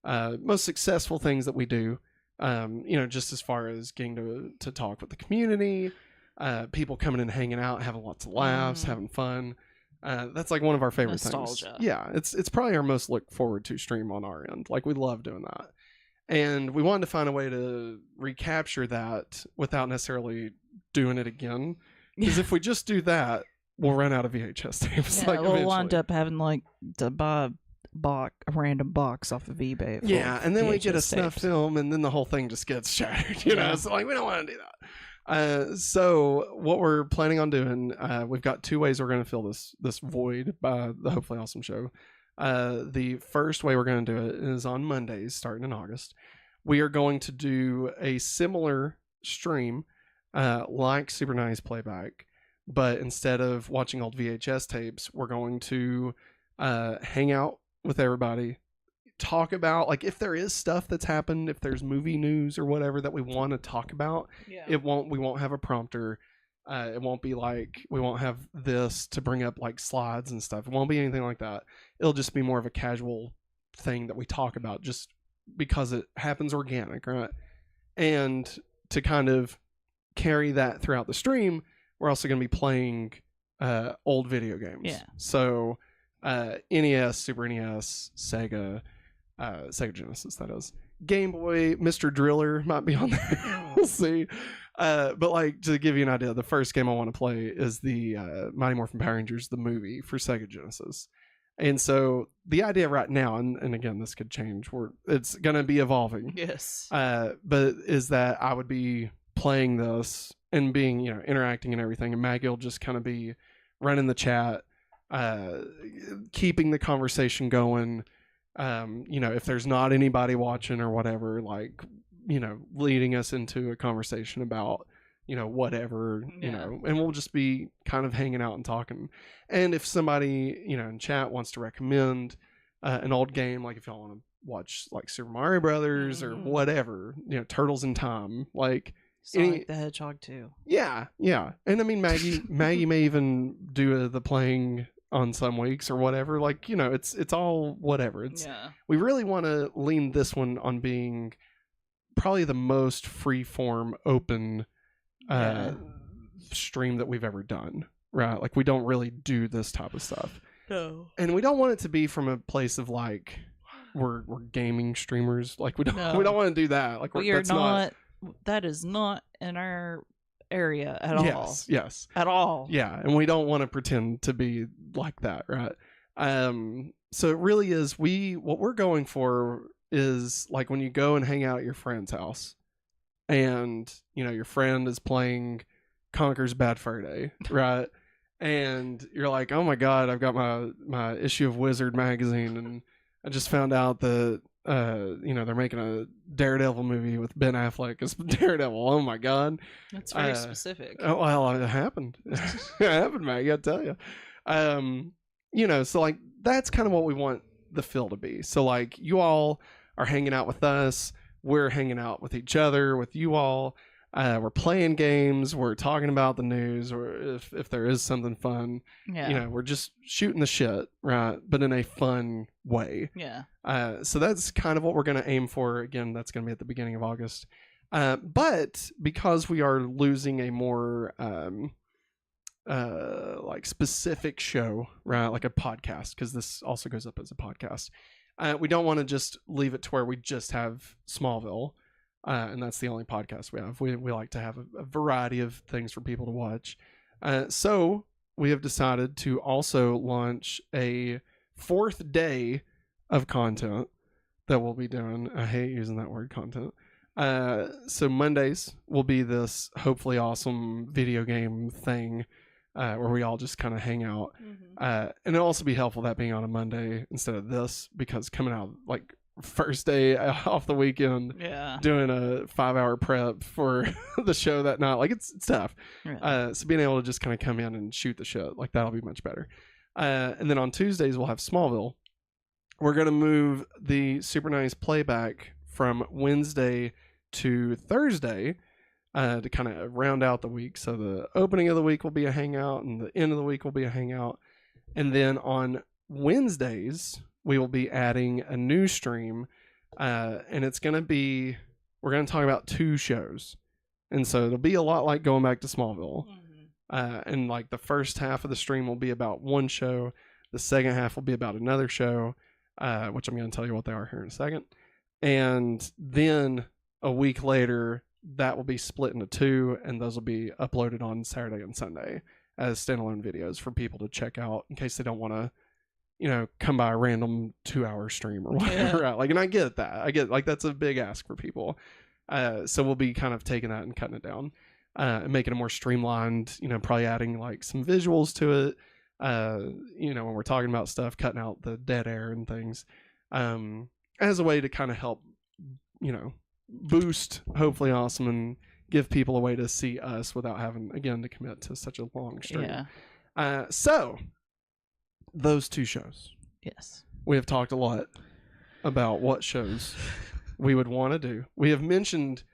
Speaker 1: most successful things that we do. You know, just as far as getting to talk with the community, people coming and hanging out, having lots of laughs, having fun. That's like one of our favorite
Speaker 2: Nostalgia.
Speaker 1: things. Yeah, it's probably our most look forward to stream on our end. Like we love doing that. And we wanted to find a way to recapture that without necessarily doing it again. Because if we just do that, we'll run out of VHS tapes.
Speaker 2: Yeah, we'll wind up having like to buy a random box off of eBay.
Speaker 1: Yeah, and then we get a snuff
Speaker 2: tapes.
Speaker 1: film, and then the whole thing just gets shattered. You know, so like we don't want to do that. So what we're planning on doing, we've got 2 ways we're going to fill this void by the Hopefully Awesome show. The first way we're going to do it is on Mondays, starting in August. We are going to do a similar stream, like Super Nice Playback, but instead of watching old VHS tapes, we're going to hang out with everybody, talk about like if there is stuff that's happened, if there's movie news or whatever that we want to talk about. We won't have a prompter. It won't be like, we won't have this to bring up like slides and stuff. It won't be anything like that. It'll just be more of a casual thing that we talk about just because it happens organic, right? And to kind of carry that throughout the stream, we're also going to be playing old video games.
Speaker 2: Yeah.
Speaker 1: So NES, Super NES, Sega Genesis, that is. Game Boy, Mr. Driller might be on there. We'll see. But like to give you an idea, the first game I want to play is the Mighty Morphin Power Rangers, the movie for Sega Genesis. And so the idea right now, and again, this could change, it's going to be evolving.
Speaker 2: Yes.
Speaker 1: But is that I would be playing this and being, you know, interacting and everything, and Maggie will just kind of be running the chat, keeping the conversation going, If there's not anybody watching or whatever, like, leading us into a conversation about, whatever, and we'll just be kind of hanging out and talking. And if somebody, in chat wants to recommend an old game, like if y'all want to watch like Super Mario Brothers or whatever, Turtles in Time, like
Speaker 2: Sonic the Hedgehog too.
Speaker 1: Yeah. And I mean, Maggie may even do the playing on some weeks or whatever. Like, it's all whatever. We really want to lean this one on being probably the most free-form, open stream that we've ever done, right? Like, we don't really do this type of stuff.
Speaker 2: No.
Speaker 1: And we don't want it to be from a place of like we're gaming streamers. Like, we don't want to do that. Like,
Speaker 2: we are not. That is not in our area at all.
Speaker 1: Yes.
Speaker 2: At all.
Speaker 1: Yeah, and we don't want to pretend to be like that, right? So it really is, what we're going for is like when you go and hang out at your friend's house and, your friend is playing Conker's Bad Fur Day, right? And you're like, oh my God, I've got my issue of Wizard magazine, and I just found out that they're making a Daredevil movie with Ben Affleck as Daredevil. Oh my God,
Speaker 2: that's very specific.
Speaker 1: Oh well, it happened. It happened, Maggie. I tell you. So like that's kind of what we want the feel to be. So like you all are hanging out with us, we're hanging out with each other, with you all. We're playing games, we're talking about the news, or if there is something fun, we're just shooting the shit, right? But in a fun way.
Speaker 2: Yeah.
Speaker 1: So that's kind of what we're going to aim for. Again, that's going to be at the beginning of August. But because we are losing a more like specific show, right? Like a podcast, because this also goes up as a podcast. We don't want to just leave it to where we just have Smallville. And that's the only podcast we have. We like to have a variety of things for people to watch. So we have decided to also launch a 4th day of content that we'll be doing. I hate using that word, content. So Mondays will be this hopefully awesome video game thing where we all just kind of hang out. And it'll also be helpful that being on a Monday instead of this, because coming out like first day off the weekend, doing a 5-hour prep for the show that night, like it's tough. So being able to just kind of come in and shoot the shit, like that'll be much better. And then on Tuesdays we'll have Smallville. We're going to move the Super Nice playback from Wednesday to Thursday to kind of round out the week. So the opening of the week will be a hangout and the end of the week will be a hangout. And then on Wednesdays we will be adding a new stream, and it's going to be, we're going to talk about 2 shows. And so it'll be a lot like going back to Smallville. And like the first half of the stream will be about one show. The second half will be about another show, which I'm going to tell you what they are here in a second. And then a week later, that will be split into 2, and those will be uploaded on Saturday and Sunday as standalone videos for people to check out in case they don't want to, come by a random 2-hour stream or whatever. Right? Like, and I get that. I get like that's a big ask for people. So we'll be kind of taking that and cutting it down, and making it more streamlined. Probably adding like some visuals to it. When we're talking about stuff, cutting out the dead air and things, as a way to kind of help, boost hopefully awesome and give people a way to see us without having again to commit to such a long stream. So those 2 shows.
Speaker 2: Yes.
Speaker 1: We have talked a lot about what shows we would want to do. We have mentioned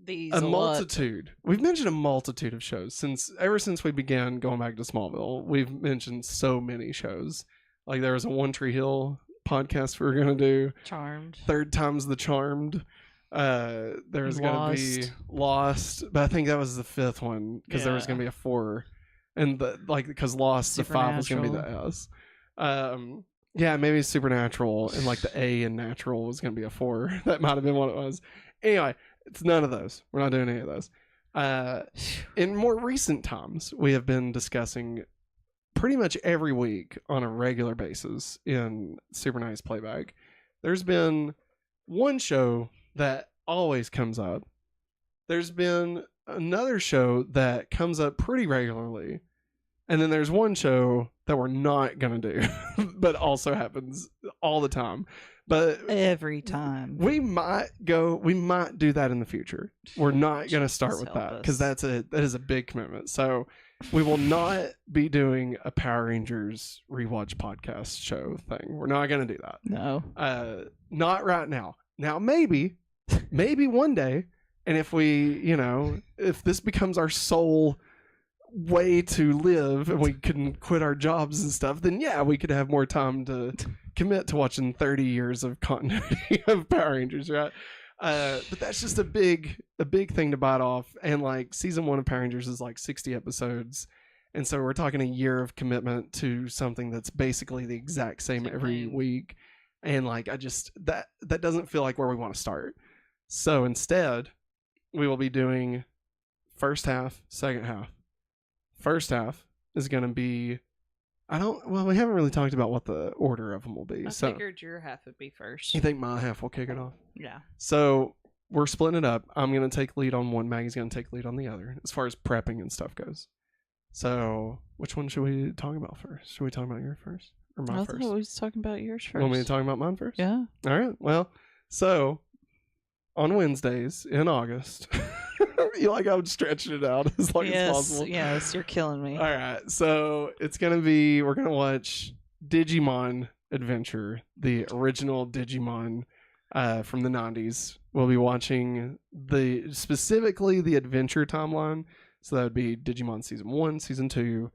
Speaker 1: a multitude. We've mentioned a multitude of shows ever since we began going back to Smallville. We've mentioned so many shows. Like there was a One Tree Hill podcast we were going to do.
Speaker 2: Charmed.
Speaker 1: 3rd Time's the Charmed. There's going to be Lost, but I think that was the 5th one because there was going to be a 4. And because Lost, the 5 was going to be the S. Maybe Supernatural, and like the A in Natural was going to be a 4. That might have been what it was. Anyway, it's none of those. We're not doing any of those. In more recent times, we have been discussing pretty much every week on a regular basis in Super Nice Playback. There's been one show that always comes up. There's been another show that comes up pretty regularly. And then there's one show that we're not going to do, but also happens all the time. But
Speaker 2: every time
Speaker 1: we might do that in the future. We're not going to start with that because that is a big commitment. So we will not be doing a Power Rangers rewatch podcast show thing. We're not going to do that.
Speaker 2: No.
Speaker 1: Not right now. Now maybe one day, and if if this becomes our sole way to live and we can quit our jobs and stuff, then yeah, we could have more time to commit to watching 30 years of continuity of Power Rangers, right? But that's just a big thing to bite off. And like season 1 of Power Rangers is like 60 episodes, and so we're talking a year of commitment to something that's basically the exact same every week. And like I just that doesn't feel like where we want to start. So instead we will be doing first half, second half. First half is going to be we haven't really talked about what the order of them will be.
Speaker 2: I figured your half would be first.
Speaker 1: You think my half will kick it off?
Speaker 2: Yeah.
Speaker 1: So we're splitting it up. I'm going to take lead on one. Maggie's going to take lead on the other as far as prepping and stuff goes. So which one should we talk about first? Should we talk about yours first or mine first?
Speaker 2: I thought we was talking about yours first.
Speaker 1: Want me to talk about mine first?
Speaker 2: Yeah.
Speaker 1: All right. Well, so on Wednesdays in August... You like I'm stretching it out as long as possible.
Speaker 2: Yes, you're killing me.
Speaker 1: All right, so we're gonna watch Digimon Adventure, the original Digimon from the 90s. We'll be watching specifically the Adventure timeline. So that would be Digimon Season 1, Season 2,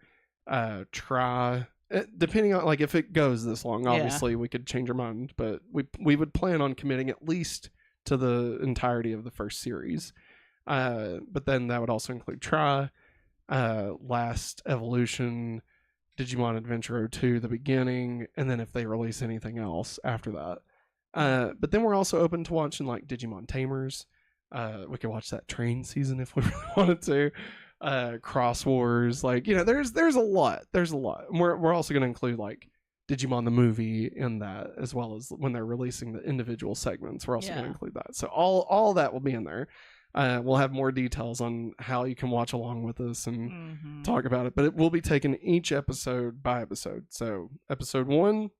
Speaker 1: depending on like if it goes this long, obviously we could change our mind, but we would plan on committing at least to the entirety of the first series. But then that would also include Last Evolution, Digimon Adventure 02, the beginning, and then if they release anything else after that. But then we're also open to watching like Digimon Tamers. We could watch that train season if we really wanted to. Cross Wars, like there's a lot. There's a lot. And we're also going to include like Digimon the movie in that, as well as when they're releasing the individual segments. We're also going to include that. So all that will be in there. We'll have more details on how you can watch along with us and talk about it. But it will be taken each episode by episode. So episode 1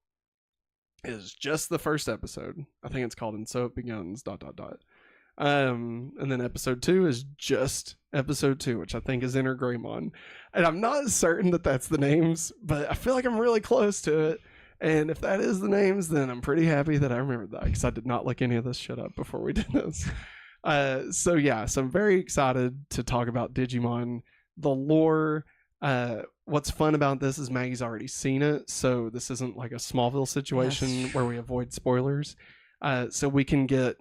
Speaker 1: is just the first episode. I think it's called And So It Begins, ... And then episode 2 is just episode 2, which I think is Inner Greymon. And I'm not certain that that's the names, but I feel like I'm really close to it. And if that is the names, then I'm pretty happy that I remembered that, because I did not look any of this shit up before we did this. So I'm very excited to talk about Digimon, the lore. What's fun about this is Maggie's already seen it, so this isn't like a Smallville situation where we avoid spoilers. So we can get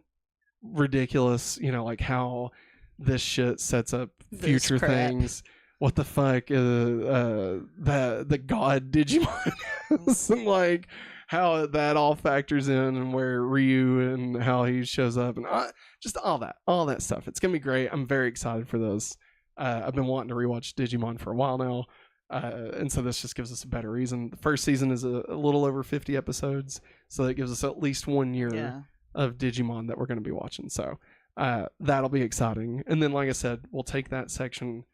Speaker 1: ridiculous, like how this shit sets up future things. What the fuck the god Digimon is, and like how that all factors in, and where Ryu and how he shows up, and just all that stuff. It's gonna be great. I'm very excited for this. I've been wanting to rewatch Digimon for a while now, and so this just gives us a better reason. The first season is a little over 50 episodes, so that gives us at least 1 year of Digimon that we're going to be watching. So that'll be exciting. And then, like I said, we'll take that section,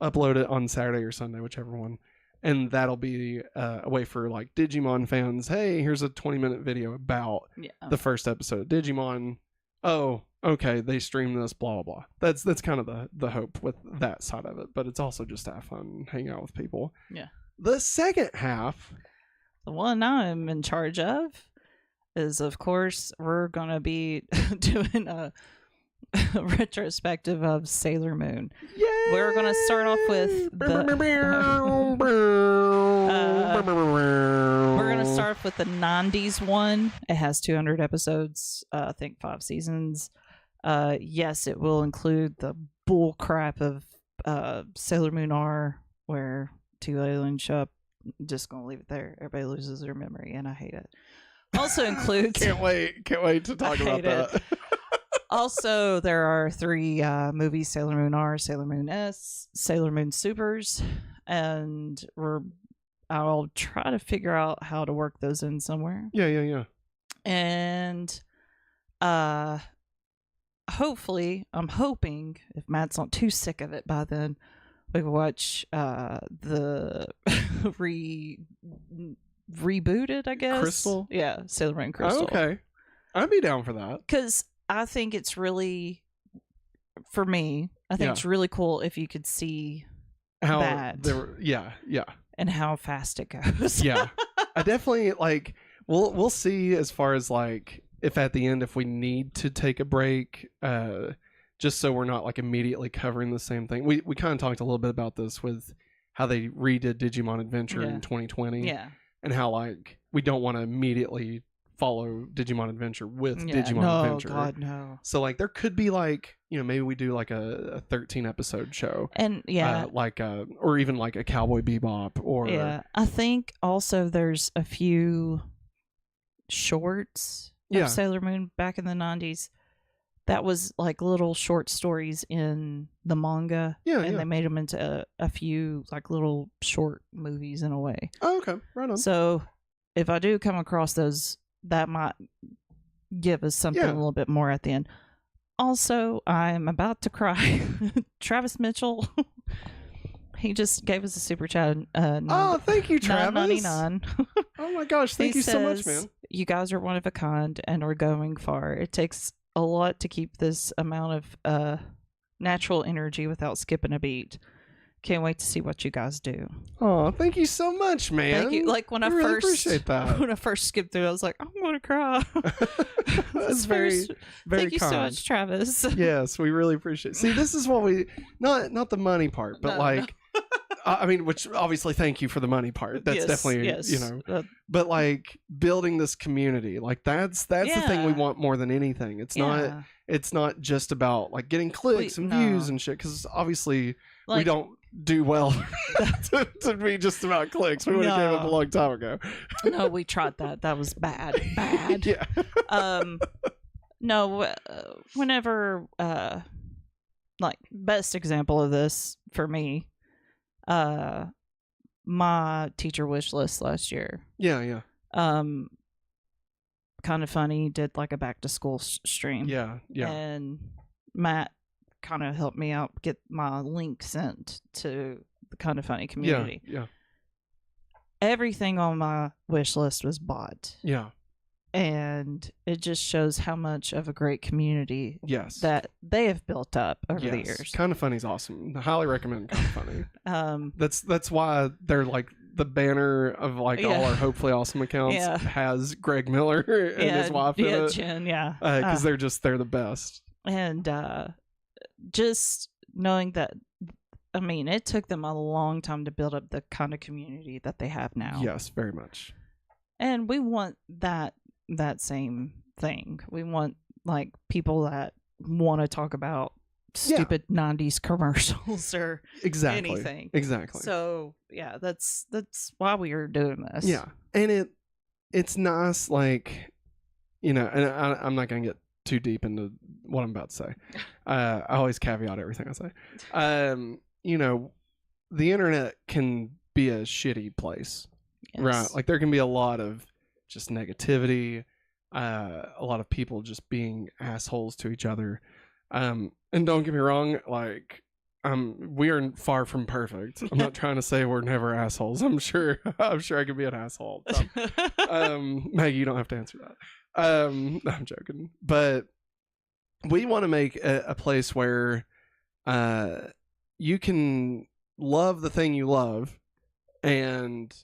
Speaker 1: upload it on Saturday or Sunday, whichever one. And that'll be a way for like Digimon fans. Hey, here's a 20-minute video about the first episode of Digimon. Oh, okay, they stream this, blah, blah, blah. That's kind of the hope with that side of it. But it's also just to have fun, hang out with people. Yeah. The second half,
Speaker 2: the one I'm in charge of, is, of course, we're going to be doing a retrospective of Sailor Moon. Yay! We're going to start off with we're going to start off with the 90s one. It has 200 episodes, I think 5 seasons. Yes, it will include the bull crap of Sailor Moon R, where 2 aliens show up. I'm just going to leave it there. Everybody loses their memory, and I hate it. Also includes...
Speaker 1: Can't wait to talk about that.
Speaker 2: Also, there are 3 movies: Sailor Moon R, Sailor Moon S, Sailor Moon Supers, and I'll try to figure out how to work those in somewhere.
Speaker 1: Yeah.
Speaker 2: And hopefully, I'm hoping, if Matt's not too sick of it by then, we can watch the rebooted, I guess.
Speaker 1: Crystal?
Speaker 2: Yeah, Sailor Moon Crystal.
Speaker 1: Oh, okay. I'd be down for that.
Speaker 2: Because I think it's really, for me, I think it's really cool if you could see
Speaker 1: how
Speaker 2: that.
Speaker 1: Yeah.
Speaker 2: And how fast it goes.
Speaker 1: Yeah. I definitely, like, we'll see as far as, like, if at the end, if we need to take a break, just so we're not, like, immediately covering the same thing. We kind of talked a little bit about this with how they redid Digimon Adventure in 2020.
Speaker 2: Yeah.
Speaker 1: And how, like, we don't want to immediately follow Digimon Adventure with Digimon Adventure.
Speaker 2: No, God, no.
Speaker 1: So, like, there could be, like, you know, maybe we do, like, a 13-episode show.
Speaker 2: And,
Speaker 1: or even, like, a Cowboy Bebop. Or
Speaker 2: I think also there's a few shorts of Sailor Moon back in the 90s that was like little short stories in the manga. And they made them into a few like little short movies in a way.
Speaker 1: Oh, okay. Right on.
Speaker 2: So if I do come across those, that might give us something a little bit more at the end. Also, I'm about to cry. Travis Mitchell, he just gave us a super chat.
Speaker 1: Thank you, Travis.
Speaker 2: $9.99.
Speaker 1: Oh my gosh, thank you so much, man.
Speaker 2: You guys are one of a kind and are going far. It takes a lot to keep this amount of natural energy without skipping a beat. Can't wait to see what you guys do.
Speaker 1: Oh, thank you so much, man.
Speaker 2: Thank you. Like when I
Speaker 1: really
Speaker 2: first
Speaker 1: appreciate that.
Speaker 2: When I first skipped through, I was like, I'm gonna cry.
Speaker 1: That's very, very
Speaker 2: thank you
Speaker 1: kind.
Speaker 2: so much, Travis.
Speaker 1: Yes, we really appreciate it. See, this is what we not the money part, but I mean, which obviously thank you for the money part. That's definitely you know. But like building this community, like that's the thing we want more than anything. It's not just about like getting clicks and views and shit, because obviously we don't do well to be just about clicks. We would have gave up a long time ago.
Speaker 2: No, we tried that. That was bad.
Speaker 1: Yeah.
Speaker 2: No, whenever like best example of this for me, my teacher wish list last year.
Speaker 1: Yeah.
Speaker 2: Kind of funny did like a back to school stream.
Speaker 1: Yeah.
Speaker 2: And Matt kind of helped me out get my link sent to the Kind of Funny community.
Speaker 1: Yeah.
Speaker 2: Everything on my wish list was bought.
Speaker 1: Yeah.
Speaker 2: And it just shows how much of a great community that they have built up over the years.
Speaker 1: Kind of Funny's awesome. I highly recommend Kind of Funny. That's why they're like the banner of like all our hopefully awesome accounts has Greg Miller and his wife in it.
Speaker 2: Jen,
Speaker 1: because they're the best.
Speaker 2: And just knowing that, I mean, it took them a long time to build up the kind of community that they have now.
Speaker 1: Yes, very much.
Speaker 2: And we want that same thing. We want like people that want to talk about stupid 90s commercials or anything.
Speaker 1: Exactly.
Speaker 2: So that's why we are doing this.
Speaker 1: Yeah. And it's nice, like, you know, and I'm not gonna get too deep into what I'm about to say. I always caveat everything I say. You know, the internet can be a shitty place. Right? Like there can be a lot of just negativity, a lot of people just being assholes to each other. And don't get me wrong, like we are far from perfect. I'm not trying to say we're never assholes. I'm sure I could be an asshole. Maggie, you don't have to answer that. I'm joking. But we want to make a place where you can love the thing you love, and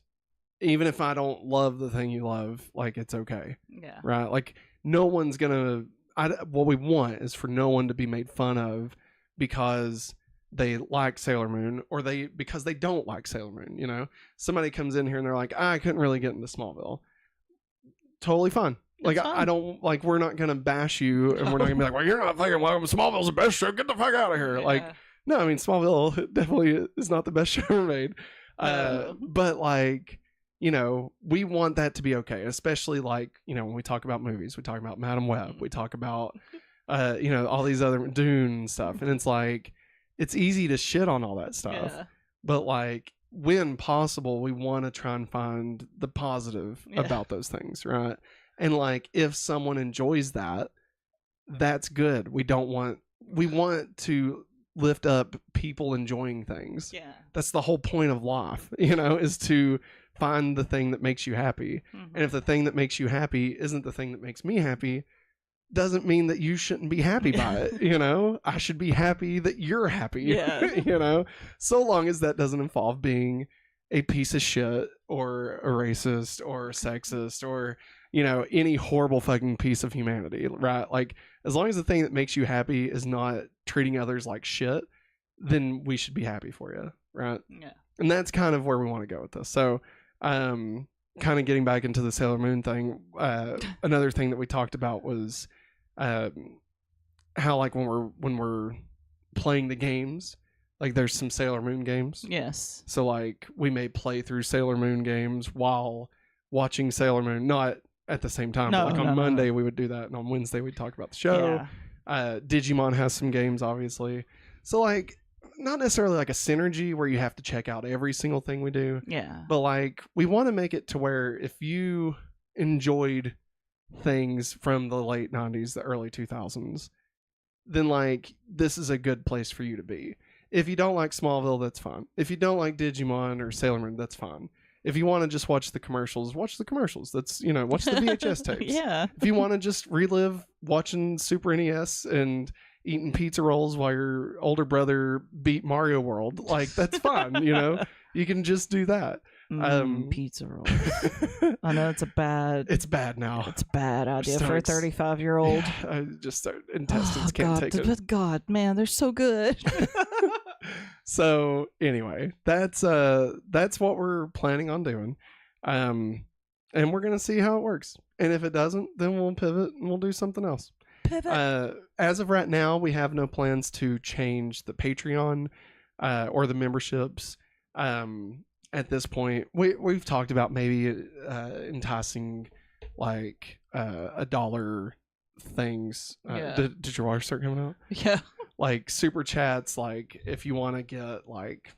Speaker 1: even if I don't love the thing you love, like it's okay.
Speaker 2: Yeah.
Speaker 1: Right? Like no one's gonna what we want is for no one to be made fun of because they like Sailor Moon or because they don't like Sailor Moon, you know? Somebody comes in here and they're like, I couldn't really get into Smallville. Totally fine. Like I don't like we're not gonna bash you and we're not gonna be like, well, you're not thinking well Smallville's the best show, get the fuck out of here. Yeah. Like no, I mean Smallville definitely is not the best show ever made. But like, you know, we want that to be okay, especially like, you know, when we talk about movies, we talk about Madam Web, we talk about, you know, all these other Dune and stuff. And it's like, it's easy to shit on all that stuff. Yeah. But like, when possible, we want to try and find the positive about those things, right? And like, if someone enjoys that, that's good. We want to lift up people enjoying things.
Speaker 2: Yeah.
Speaker 1: That's the whole point of life, you know, is to find the thing that makes you happy.
Speaker 2: Mhm.
Speaker 1: And if the thing that makes you happy isn't the thing that makes me happy, doesn't mean that you shouldn't be happy by it. You know, I should be happy that you're happy.
Speaker 2: Yeah.
Speaker 1: You know, so long as that doesn't involve being a piece of shit or a racist or sexist or, you know, any horrible fucking piece of humanity, right? Like, as long as the thing that makes you happy is not treating others like shit, then we should be happy for you, right?
Speaker 2: Yeah.
Speaker 1: And that's kind of where we want to go with this. So, kind of getting back into the Sailor Moon thing, another thing that we talked about was how, like, when we're playing the games, like, there's some Sailor Moon games.
Speaker 2: Yes.
Speaker 1: So, like, we may play through Sailor Moon games while watching Sailor Moon, not at the same time.
Speaker 2: No,
Speaker 1: but like on
Speaker 2: no,
Speaker 1: Monday
Speaker 2: no.
Speaker 1: we would do that, and on Wednesday we'd talk about the show. Digimon has some games, obviously. So, like, not necessarily like a synergy where you have to check out every single thing we do.
Speaker 2: Yeah.
Speaker 1: But, like, we want to make it to where if you enjoyed things from the late 90s, the early 2000s, then, like, this is a good place for you to be. If you don't like Smallville, that's fine. If you don't like Digimon or Sailor Moon, that's fine. If you want to just watch the commercials, watch the commercials. That's, you know, watch the VHS tapes.
Speaker 2: Yeah.
Speaker 1: If you want to just relive watching Super NES and eating pizza rolls while your older brother beat Mario World, like, that's fine. You know, you can just do that.
Speaker 2: Pizza rolls. I know it's bad
Speaker 1: now.
Speaker 2: It's a bad idea for a
Speaker 1: Stomachs.
Speaker 2: 35-year-old.
Speaker 1: Yeah, I just start, intestines can't
Speaker 2: God,
Speaker 1: take it.
Speaker 2: But God, man, they're so good.
Speaker 1: So anyway, that's what we're planning on doing, and we're gonna see how it works. And if it doesn't, then we'll pivot and we'll do something else.
Speaker 2: Pivot.
Speaker 1: As of right now, we have no plans to change the Patreon or the memberships. At this point, we've talked about maybe enticing like $1 things.
Speaker 2: Yeah.
Speaker 1: Did your water start coming out?
Speaker 2: Yeah.
Speaker 1: Like super chats, like if you want to get, like,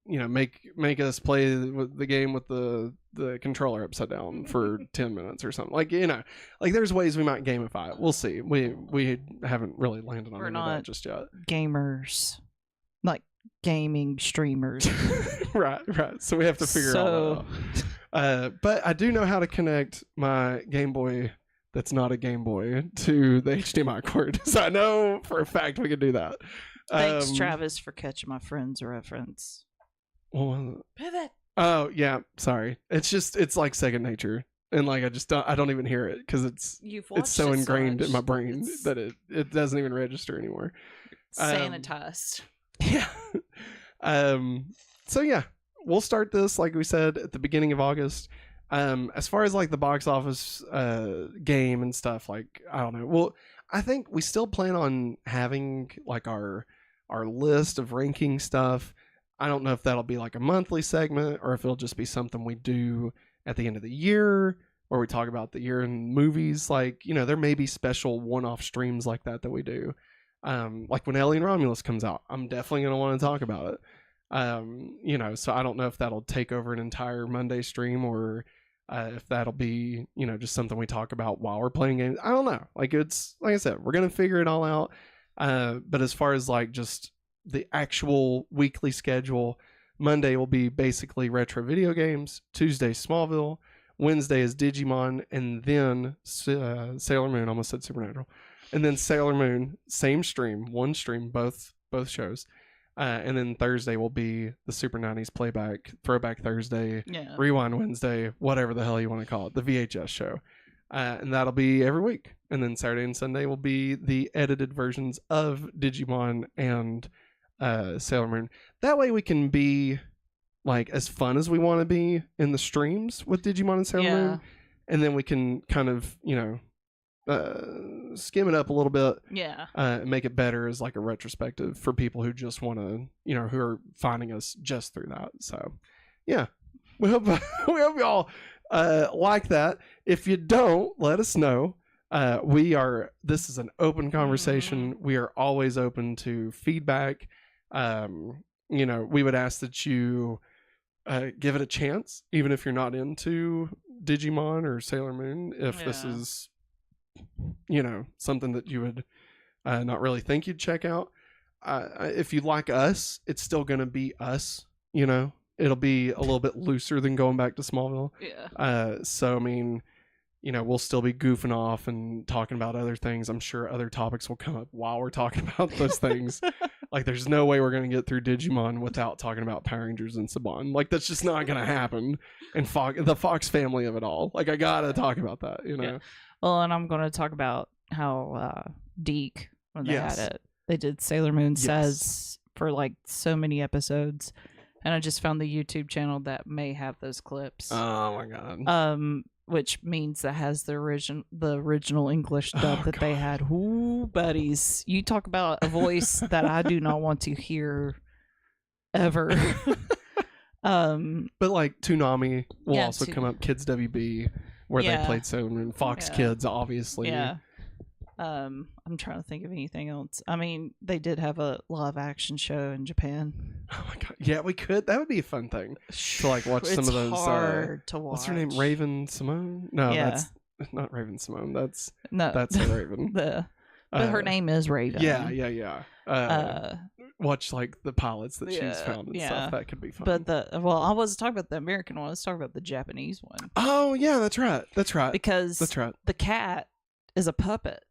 Speaker 1: you know, make us play the game with the controller upside down for 10 minutes or something, like, you know, like, there's ways we might gamify it. We'll see. We haven't really landed on
Speaker 2: We're
Speaker 1: any of
Speaker 2: not
Speaker 1: that just yet.
Speaker 2: Gamers, like gaming streamers.
Speaker 1: right So we have to figure all that out. But I do know how to connect my Game Boy that's not a Game Boy to the HDMI cord. So I know for a fact we can do that.
Speaker 2: Thanks, Travis, for catching my friend's reference.
Speaker 1: Well,
Speaker 2: Pivot.
Speaker 1: oh yeah, sorry. It's like second nature, and like I don't even hear it because it's so ingrained in my brain that it doesn't even register anymore.
Speaker 2: Sanitized.
Speaker 1: Yeah. So yeah, we'll start this, like we said, at the beginning of August. As far as like the box office game and stuff, like, I don't know. Well, I think we still plan on having like our list of ranking stuff. I don't know if that'll be like a monthly segment or if it'll just be something we do at the end of the year where we talk about the year in movies. Like, you know, there may be special one-off streams like that we do. Like when Alien Romulus comes out, I'm definitely going to want to talk about it. You know, so I don't know if that'll take over an entire Monday stream or if that'll be, you know, just something we talk about while we're playing games. I don't know. Like, it's, like I said, we're going to figure it all out. But as far as like just the actual weekly schedule, Monday will be basically retro video games, Tuesday Smallville, Wednesday is Digimon, and then Sailor Moon. Almost said Supernatural. And then Sailor Moon, same stream, one stream, both shows. And then Thursday will be the Super 90s playback, Throwback Thursday, Rewind Wednesday, whatever the hell you want to call it, the VHS show. And that'll be every week. And then Saturday and Sunday will be the edited versions of Digimon and Sailor Moon. That way we can be like as fun as we want to be in the streams with Digimon and Sailor Moon. And then we can kind of, you know, skim it up a little bit, and make it better as like a retrospective for people who just want to, you know, who are finding us just through that. So yeah, we hope y'all like that. If you don't, let us know. This is an open conversation. We are always open to feedback. You know, we would ask that you give it a chance, even if you're not into Digimon or Sailor Moon, if this is, you know, something that you would not really think you'd check out. If you like us, it's still going to be us, you know, it'll be a little bit looser than going back to Smallville.
Speaker 2: Yeah.
Speaker 1: So I mean, you know, we'll still be goofing off and talking about other things. I'm sure other topics will come up while we're talking about those things. Like, there's no way we're going to get through Digimon without talking about Power Rangers and Saban. Like, that's just not going to happen. And the Fox family of it all. Like, I got to talk about that, you know?
Speaker 2: Yeah. Well, and I'm going to talk about how Deke, when they had it, they did Sailor Moon Says for like so many episodes. And I just found the YouTube channel that may have those clips.
Speaker 1: Oh, my God.
Speaker 2: Which means that has the original English dub that they had. Ooh, buddies. You talk about a voice that I do not want to hear ever.
Speaker 1: But like Toonami will also come up, Kids WB, where they played Sailor Moon, Fox Kids, obviously.
Speaker 2: Yeah. I'm trying to think of anything else. I mean, they did have a live action show in Japan.
Speaker 1: Oh my God. Yeah, we could. That would be a fun thing to like watch some of those.
Speaker 2: Hard to watch.
Speaker 1: What's her name? Raven Simone? No, that's not Raven Simone. That's Raven.
Speaker 2: But her name is Raven.
Speaker 1: Yeah. Watch like the pilots that she's found and stuff. That could be fun.
Speaker 2: But I wasn't talking about the American one. I was talking about the Japanese one.
Speaker 1: Oh yeah, that's right.
Speaker 2: Because the cat is a puppet.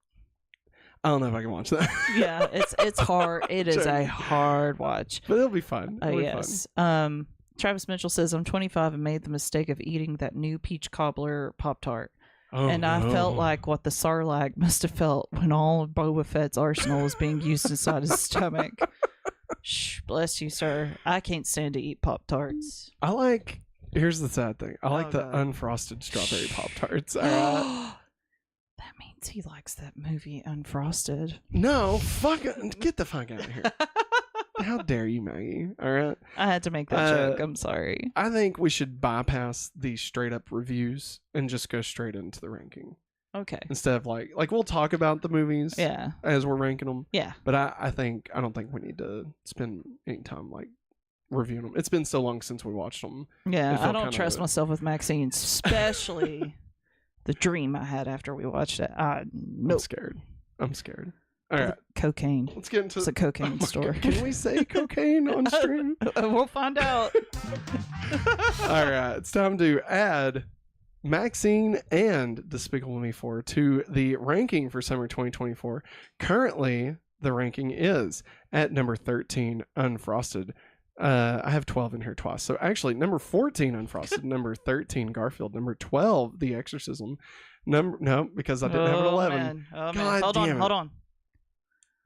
Speaker 1: I don't know if I can watch that.
Speaker 2: Yeah, it's hard. It is a hard watch.
Speaker 1: But it'll be fun.
Speaker 2: Yes. Fun. Travis Mitchell says, I'm 25 and made the mistake of eating that new peach cobbler Pop-Tart. Oh, and I felt like what the Sarlacc must have felt when all of Boba Fett's arsenal was being used inside his stomach. Shh, bless you, sir. I can't stand to eat Pop-Tarts.
Speaker 1: Here's the sad thing. I like the unfrosted strawberry Pop-Tarts.
Speaker 2: That means he likes that movie Unfrosted.
Speaker 1: No, get the fuck out of here. How dare you, Maggie? All right.
Speaker 2: I had to make that joke. I'm sorry.
Speaker 1: I think we should bypass the straight up reviews and just go straight into the ranking.
Speaker 2: Okay.
Speaker 1: Instead of like we'll talk about the movies as we're ranking them.
Speaker 2: Yeah.
Speaker 1: But I don't think we need to spend any time like reviewing them. It's been so long since we watched them.
Speaker 2: Yeah, I don't trust myself with Maxine, especially the dream I had after we watched it. Nope.
Speaker 1: I'm scared. All right.
Speaker 2: Cocaine.
Speaker 1: Let's get into
Speaker 2: It's a cocaine store.
Speaker 1: God. Can we say cocaine on stream?
Speaker 2: We'll find out.
Speaker 1: All right. It's time to add Maxine and Despicable Me 4 to the ranking for summer 2024. Currently, the ranking is at number 13, Unfrosted. I have 12 in here twice. So actually, number 14, Unfrosted. Number 13, Garfield. Number 12, The Exorcism. Because I didn't have an 11.
Speaker 2: Man. Oh, man. Hold on.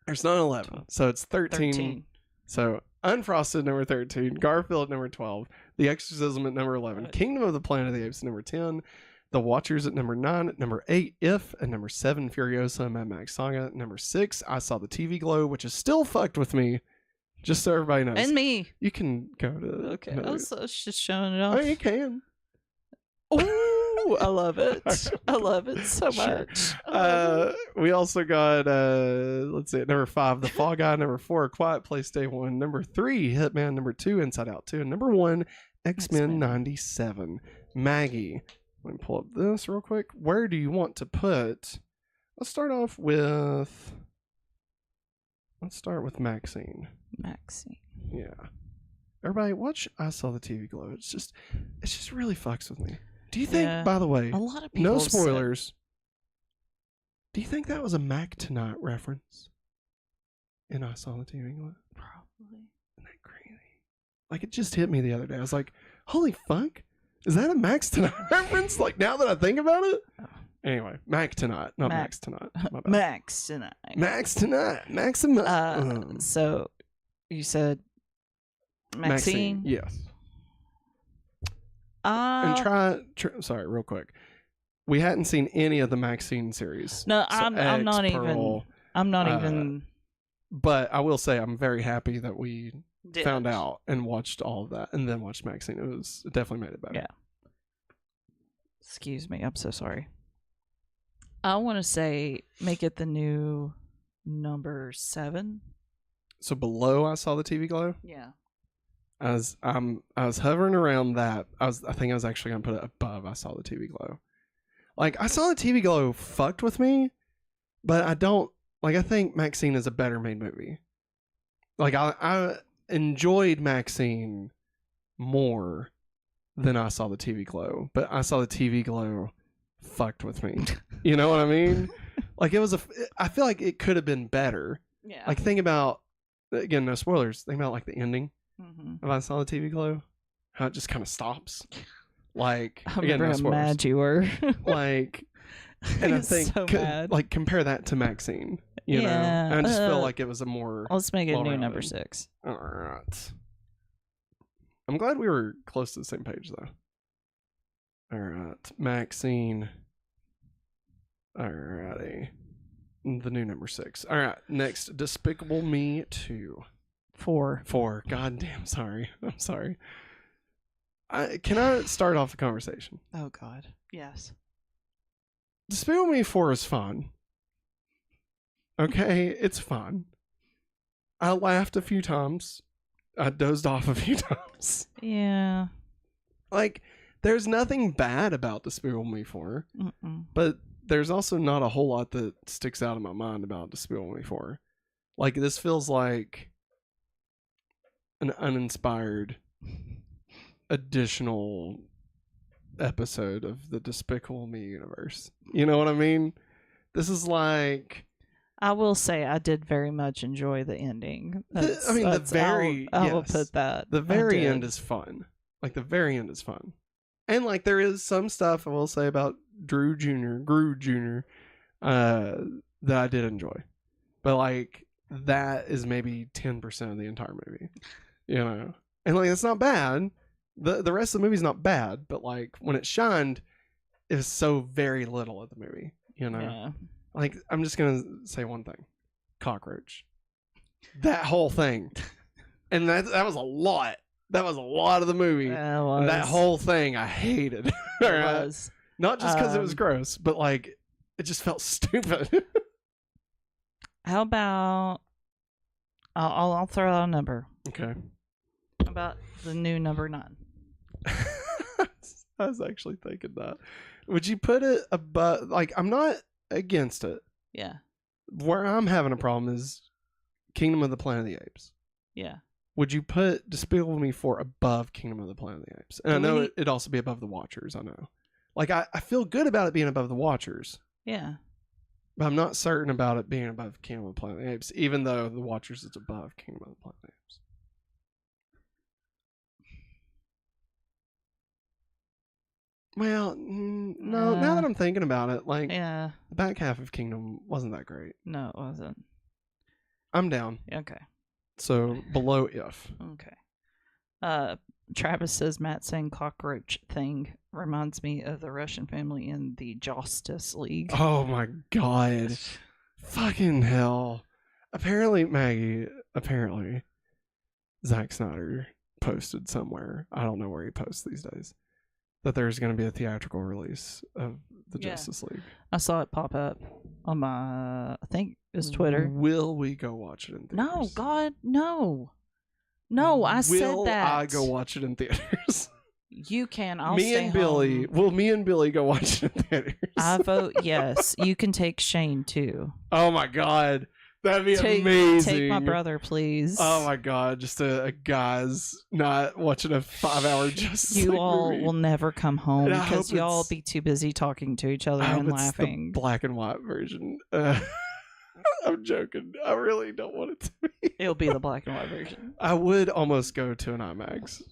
Speaker 1: There's not an 11. So it's 13. So Unfrosted, number 13. Garfield, number 12. The Exorcism at number 11. Kingdom of the Planet of the Apes, number 10. The Watchers at number 9. At number 8, If. At number 7, Furiosa, Mad Max Saga. At number 6, I Saw the TV Glow, which is still fucked with me. Just so everybody knows.
Speaker 2: And me.
Speaker 1: You can go to...
Speaker 2: Okay, I was just showing it off.
Speaker 1: Oh, you can.
Speaker 2: Ooh, I love it. I love it so much.
Speaker 1: We also got, let's see, at number 5, The Fall Guy. Number 4, Quiet Place Day 1. Number 3, Hitman. Number 2, Inside Out 2. And number 1, X-Men 97. Maggie, let me pull up this real quick. Where do you want to put... Let's start with Maxine. Yeah. Everybody, watch I Saw the TV Glow. It's just really fucks with me. Do you think, by the way,
Speaker 2: a lot of people
Speaker 1: no spoilers, do you think that was a Mac Tonight reference in I Saw the TV Glow?
Speaker 2: Probably.
Speaker 1: Isn't that crazy? Like, it just hit me the other day. I was like, holy fuck. Is that a Max Tonight reference? Like, now that I think about it? Oh. Anyway, Mac Tonight, not Max Tonight.
Speaker 2: Max Tonight.
Speaker 1: Max Tonight. Maximum.
Speaker 2: So, you said Maxine?
Speaker 1: Yes. And sorry, real quick. We hadn't seen any of the Maxine series.
Speaker 2: No,
Speaker 1: so
Speaker 2: I'm not
Speaker 1: Pearl,
Speaker 2: even.
Speaker 1: But I will say I'm very happy that we found out and watched all of that and then watched Maxine. It definitely made it better.
Speaker 2: Yeah. Excuse me. I'm so sorry. I want to say make it the new number 7.
Speaker 1: So below I Saw the TV Glow?
Speaker 2: Yeah.
Speaker 1: I was hovering around that. I think I was actually gonna put it above I Saw the TV Glow. Like, I Saw the TV Glow fucked with me, but I think Maxine is a better made movie. Like, I enjoyed Maxine more than I saw the TV glow. But I saw the TV glow fucked with me. You know what I mean? Like, I feel like it could have been better.
Speaker 2: Yeah.
Speaker 1: Like, think about, again, no spoilers, think about like the ending
Speaker 2: Mm-hmm.
Speaker 1: of I Saw the TV Glow. How it just kind of stops. Like,
Speaker 2: I
Speaker 1: again,
Speaker 2: remember
Speaker 1: no
Speaker 2: how
Speaker 1: spoilers.
Speaker 2: mad you were.
Speaker 1: Like, and I
Speaker 2: was
Speaker 1: think,
Speaker 2: so mad.
Speaker 1: like, compare that to Maxine. You know? And I just feel like it was a more.
Speaker 2: Let's make it new
Speaker 1: well-rounded.
Speaker 2: number 6.
Speaker 1: All right. I'm glad we were close to the same page, though. All right. Maxine. All righty. The new number 6. All right. Next, Despicable Me 2.
Speaker 2: 4.
Speaker 1: 4. Goddamn, sorry. I'm sorry. Can I start off the conversation?
Speaker 2: Oh, God. Yes.
Speaker 1: Despicable Me 4 is fun. Okay? It's fun. I laughed a few times. I dozed off a few times.
Speaker 2: Yeah.
Speaker 1: Like, there's nothing bad about Despicable Me 4,
Speaker 2: Mm-mm.
Speaker 1: but there's also not a whole lot that sticks out in my mind about Despicable Me 4. Like, this feels like an uninspired additional episode of the Despicable Me universe. You know what I mean? This is like...
Speaker 2: I will say I did very much enjoy the ending.
Speaker 1: I
Speaker 2: will put that.
Speaker 1: The very end is fun. Like, the very end is fun. And, like, there is some stuff I will say about Gru Jr., that I did enjoy. But, like, that is maybe 10% of the entire movie. You know? And, like, it's not bad. The rest of the movie's not bad. But, like, when it shined, it was so very little of the movie. You know?
Speaker 2: Yeah.
Speaker 1: Like, I'm just going to say one thing. Cockroach. That whole thing. And that was a lot. That was a lot of the movie. That whole thing I hated.
Speaker 2: It was.
Speaker 1: Not just because it was gross, but like it just felt stupid.
Speaker 2: How about I'll throw out a number.
Speaker 1: Okay.
Speaker 2: How about the new number 9?
Speaker 1: I was actually thinking that. Would you put it above? Like, I'm not against it.
Speaker 2: Yeah.
Speaker 1: Where I'm having a problem is Kingdom of the Planet of the Apes.
Speaker 2: Yeah.
Speaker 1: Would you put Despicable Me 4 above Kingdom of the Planet of the Apes? And I know it'd also be above The Watchers, I know. Like, I feel good about it being above The Watchers.
Speaker 2: Yeah.
Speaker 1: But I'm not certain about it being above Kingdom of the Planet of the Apes, even though The Watchers is above Kingdom of the Planet of the Apes. Well, no, now that I'm thinking about it, like,
Speaker 2: yeah.
Speaker 1: the back half of Kingdom wasn't that great.
Speaker 2: No, it wasn't.
Speaker 1: I'm down.
Speaker 2: Okay.
Speaker 1: So, below if.
Speaker 2: Okay. Travis says Matt saying cockroach thing reminds me of the Russian family in the Justice League.
Speaker 1: Oh my god. Fucking hell. Apparently, Zack Snyder posted somewhere, I don't know where he posts these days, that there's going to be a theatrical release of the Justice League.
Speaker 2: I saw it pop up on my, I think it's Twitter.
Speaker 1: Will we go watch it in theaters?
Speaker 2: No, God, no. No, I said that.
Speaker 1: Will I go watch it in theaters?
Speaker 2: You can. I'll
Speaker 1: me
Speaker 2: stay
Speaker 1: and Billy.
Speaker 2: home.
Speaker 1: Will me and Billy go watch it in theaters?
Speaker 2: I vote yes. You can take Shane too.
Speaker 1: Oh my god. That'd be amazing.
Speaker 2: Take my brother, please.
Speaker 1: Oh my god. Just a guy's not watching a 5-hour Justice League
Speaker 2: You all
Speaker 1: movie.
Speaker 2: will never come home
Speaker 1: And I
Speaker 2: because
Speaker 1: hope
Speaker 2: y'all
Speaker 1: it's-
Speaker 2: be too busy talking to each other
Speaker 1: I hope
Speaker 2: and
Speaker 1: it's
Speaker 2: laughing.
Speaker 1: the black and white version. I'm joking. I really don't want it to be.
Speaker 2: It'll be the black and white version.
Speaker 1: I would almost go to an IMAX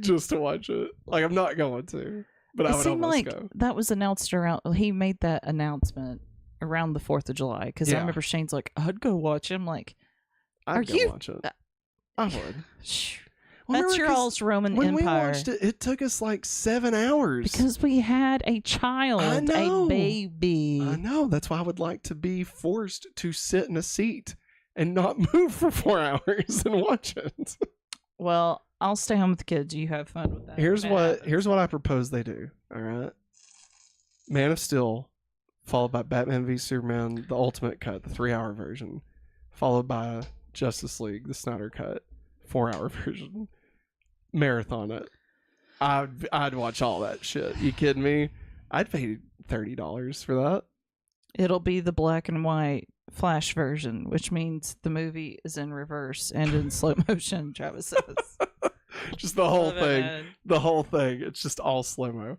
Speaker 1: just to watch it. Like, I'm not going to, but I
Speaker 2: It
Speaker 1: would
Speaker 2: seemed
Speaker 1: almost
Speaker 2: like
Speaker 1: go.
Speaker 2: that was announced around. He made that announcement around the 4th of July because I remember Shane's like, "I'd go watch it." I'm like,
Speaker 1: I'd
Speaker 2: Are
Speaker 1: go
Speaker 2: you-
Speaker 1: watch it. I would.
Speaker 2: Shh.
Speaker 1: Well,
Speaker 2: That's
Speaker 1: remember,
Speaker 2: your
Speaker 1: 'cause
Speaker 2: all's Roman
Speaker 1: when
Speaker 2: Empire.
Speaker 1: we watched it, it took us like 7 hours.
Speaker 2: Because we had a child,
Speaker 1: I know.
Speaker 2: a baby.
Speaker 1: I know. That's why I would like to be forced to sit in a seat and not move for 4 hours and watch it.
Speaker 2: Well, I'll stay home with the kids. You have fun with that.
Speaker 1: Here's what I propose they do. All right. Man of Steel, followed by Batman v Superman, the Ultimate Cut, the 3-hour version, followed by Justice League, the Snyder Cut, 4-hour version. Marathon it. I'd watch all that shit. You kidding me? I'd pay $30 for that.
Speaker 2: It'll be the black and white Flash version, which means the movie is in reverse and in slow motion, Travis says.
Speaker 1: Just the whole
Speaker 2: Love it,
Speaker 1: thing.
Speaker 2: man.
Speaker 1: The whole thing. It's just all slow-mo.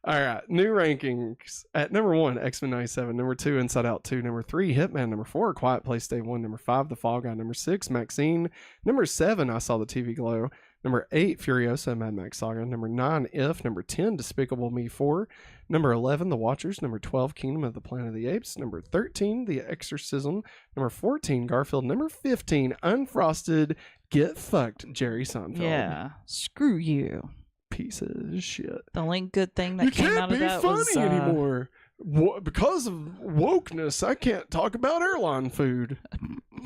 Speaker 1: All right. New rankings. At number 1, X-Men 97. Number 2, Inside Out 2. Number 3, Hitman. Number 4, Quiet Place Day 1. Number 5, The Fall Guy. Number 6, Maxine. Number 7, I Saw the TV Glow. Number 8, Furiosa, Mad Max Saga. Number 9, If. Number 10, Despicable Me 4. Number 11, The Watchers. Number 12, Kingdom of the Planet of the Apes. Number 13, The Exorcism. Number 14, Garfield. Number 15, Unfrosted, Get Fucked, Jerry Seinfeld.
Speaker 2: Yeah. Screw you.
Speaker 1: Piece of shit.
Speaker 2: The only good thing that
Speaker 1: You
Speaker 2: came out
Speaker 1: can't
Speaker 2: of
Speaker 1: be
Speaker 2: that
Speaker 1: funny
Speaker 2: was
Speaker 1: anymore. Because of wokeness, I can't talk about airline food.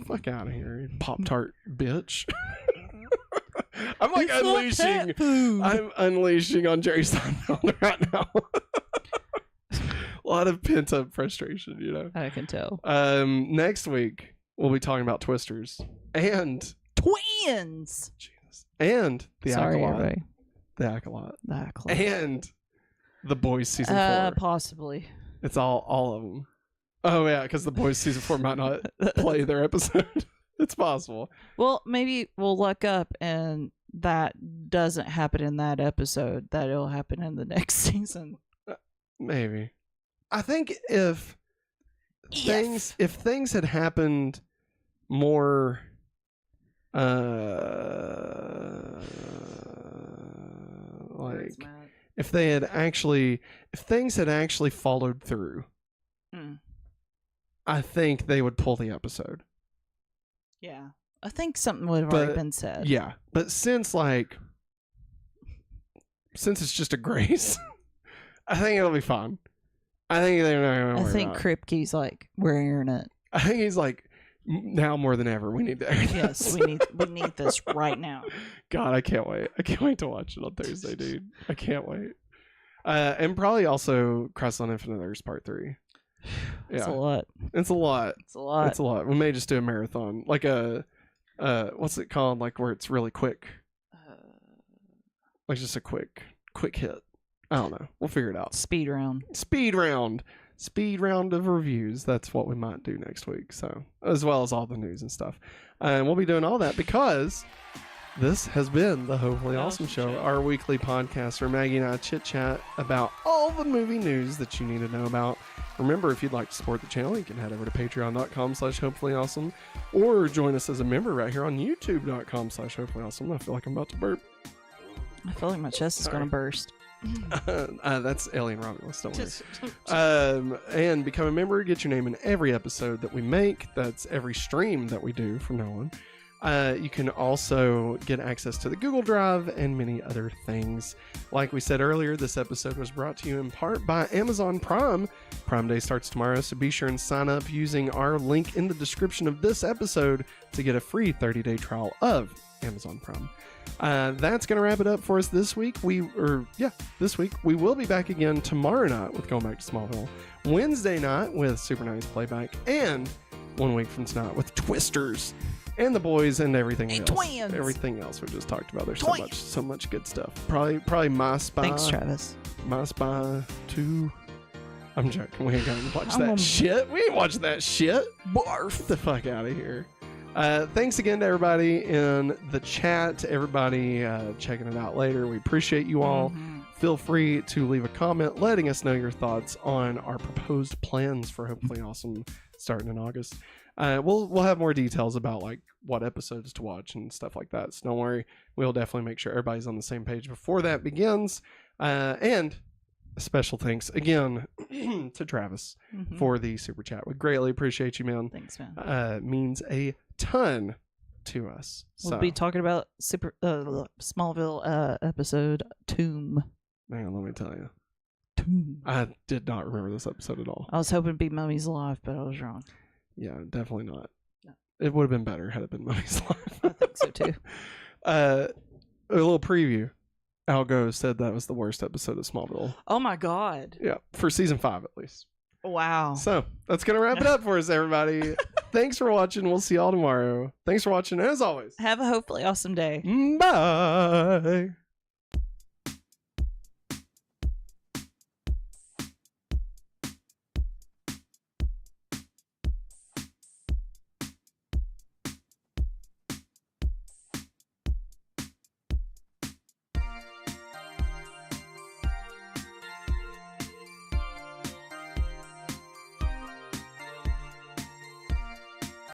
Speaker 1: Fuck out of here, you Pop-Tart bitch. I'm like
Speaker 2: It's not
Speaker 1: unleashing.
Speaker 2: cat food.
Speaker 1: I'm unleashing on Jerry Seinfeld right now. A lot of pent up frustration, you know.
Speaker 2: I can tell.
Speaker 1: Next week we'll be talking about Twisters and
Speaker 2: Twins.
Speaker 1: Jesus and the
Speaker 2: Sorry,
Speaker 1: Acolyte,
Speaker 2: everybody.
Speaker 1: the Acolyte,
Speaker 2: The Acolyte.
Speaker 1: and the Boys season 4.
Speaker 2: Possibly.
Speaker 1: It's all of them. Oh yeah, because the Boys season 4 might not play their episode. It's possible.
Speaker 2: Well, maybe we'll look up and that doesn't happen in that episode. That it'll happen in the next season.
Speaker 1: Maybe. I think if things had happened more like if things had actually followed through, I think they would pull the episode.
Speaker 2: Yeah. I think something would have already been said.
Speaker 1: Yeah. But since it's just a grace, I think it'll be fine. I think they're not going to worry about it.
Speaker 2: Kripke's like, we're airing it.
Speaker 1: I think he's like, now more than ever, we need to air this.
Speaker 2: Yes, we need this right now.
Speaker 1: God, I can't wait. I can't wait to watch it on Thursday, dude. I can't wait. And probably also Crisis on Infinite Earths Part 3.
Speaker 2: It's a lot.
Speaker 1: It's a lot.
Speaker 2: It's a lot.
Speaker 1: It's a lot. We may just do a marathon. Like a, what's it called? Like where it's really quick. Like just a quick hit. I don't know. We'll figure it out.
Speaker 2: Speed round
Speaker 1: of reviews. That's what we might do next week. So, as well as all the news and stuff. And we'll be doing all that because this has been the Hopefully Awesome Show, our weekly podcast where Maggie and I chit chat about all the movie news that you need to know about. Remember, if you'd like to support the channel, you can head over to patreon.com/hopefullyawesome or join us as a member right here on youtube.com/hopefullyawesome. I feel like I'm about to burp.
Speaker 2: I feel like my chest is going to burst.
Speaker 1: That's Alien Romulus, don't worry. And become a member, get your name in every episode that we make. That's every stream that we do from now on. You can also get access to the Google Drive and many other things. Like we said earlier, this episode was brought to you in part by Amazon Prime. Prime Day starts tomorrow, so be sure and sign up using our link in the description of this episode to get a free 30-day trial of Amazon Prime. That's going to wrap it up for us this week. This week. We will be back again tomorrow night with Going Back to Smallville, Wednesday night with Super Nice Playback, and 1 week from tonight with Twisters and the Boys and everything else.
Speaker 2: Twins.
Speaker 1: Everything else we just talked about. There's so much good stuff. Probably My Spy.
Speaker 2: Thanks, Travis.
Speaker 1: My Spy 2. I'm joking. We ain't going to watch that shit. We ain't watching that shit. Barf. Get the fuck out of here. Thanks again to everybody in the chat, everybody checking it out later. We appreciate you all. Feel free to leave a comment letting us know your thoughts on our proposed plans for Hopefully Awesome starting in August. We'll have more details about like what episodes to watch and stuff like that. So don't worry. We'll definitely make sure everybody's on the same page before that begins. And a special thanks again to Travis for the super chat. We greatly appreciate you, man.
Speaker 2: Thanks, man.
Speaker 1: Means a ton to us.
Speaker 2: We'll be talking about Smallville episode Tomb.
Speaker 1: Hang on, let me tell you.
Speaker 2: Tomb.
Speaker 1: I did not remember this epised at all.
Speaker 2: I was hoping to be Mummies Alive, but I was wrong.
Speaker 1: Yeah, definitely not.
Speaker 2: No.
Speaker 1: It would have been better had it been Mummies Alive.
Speaker 2: I think so too.
Speaker 1: A little preview. Algo said that was the worst episode of Smallville.
Speaker 2: Oh my god.
Speaker 1: Yeah, for season 5 at least.
Speaker 2: Wow.
Speaker 1: So that's gonna wrap it up for us, everybody. Thanks for watching. We'll see y'all tomorrow. Thanks for watching, and as always,
Speaker 2: have a hopefully awesome day.
Speaker 1: Bye.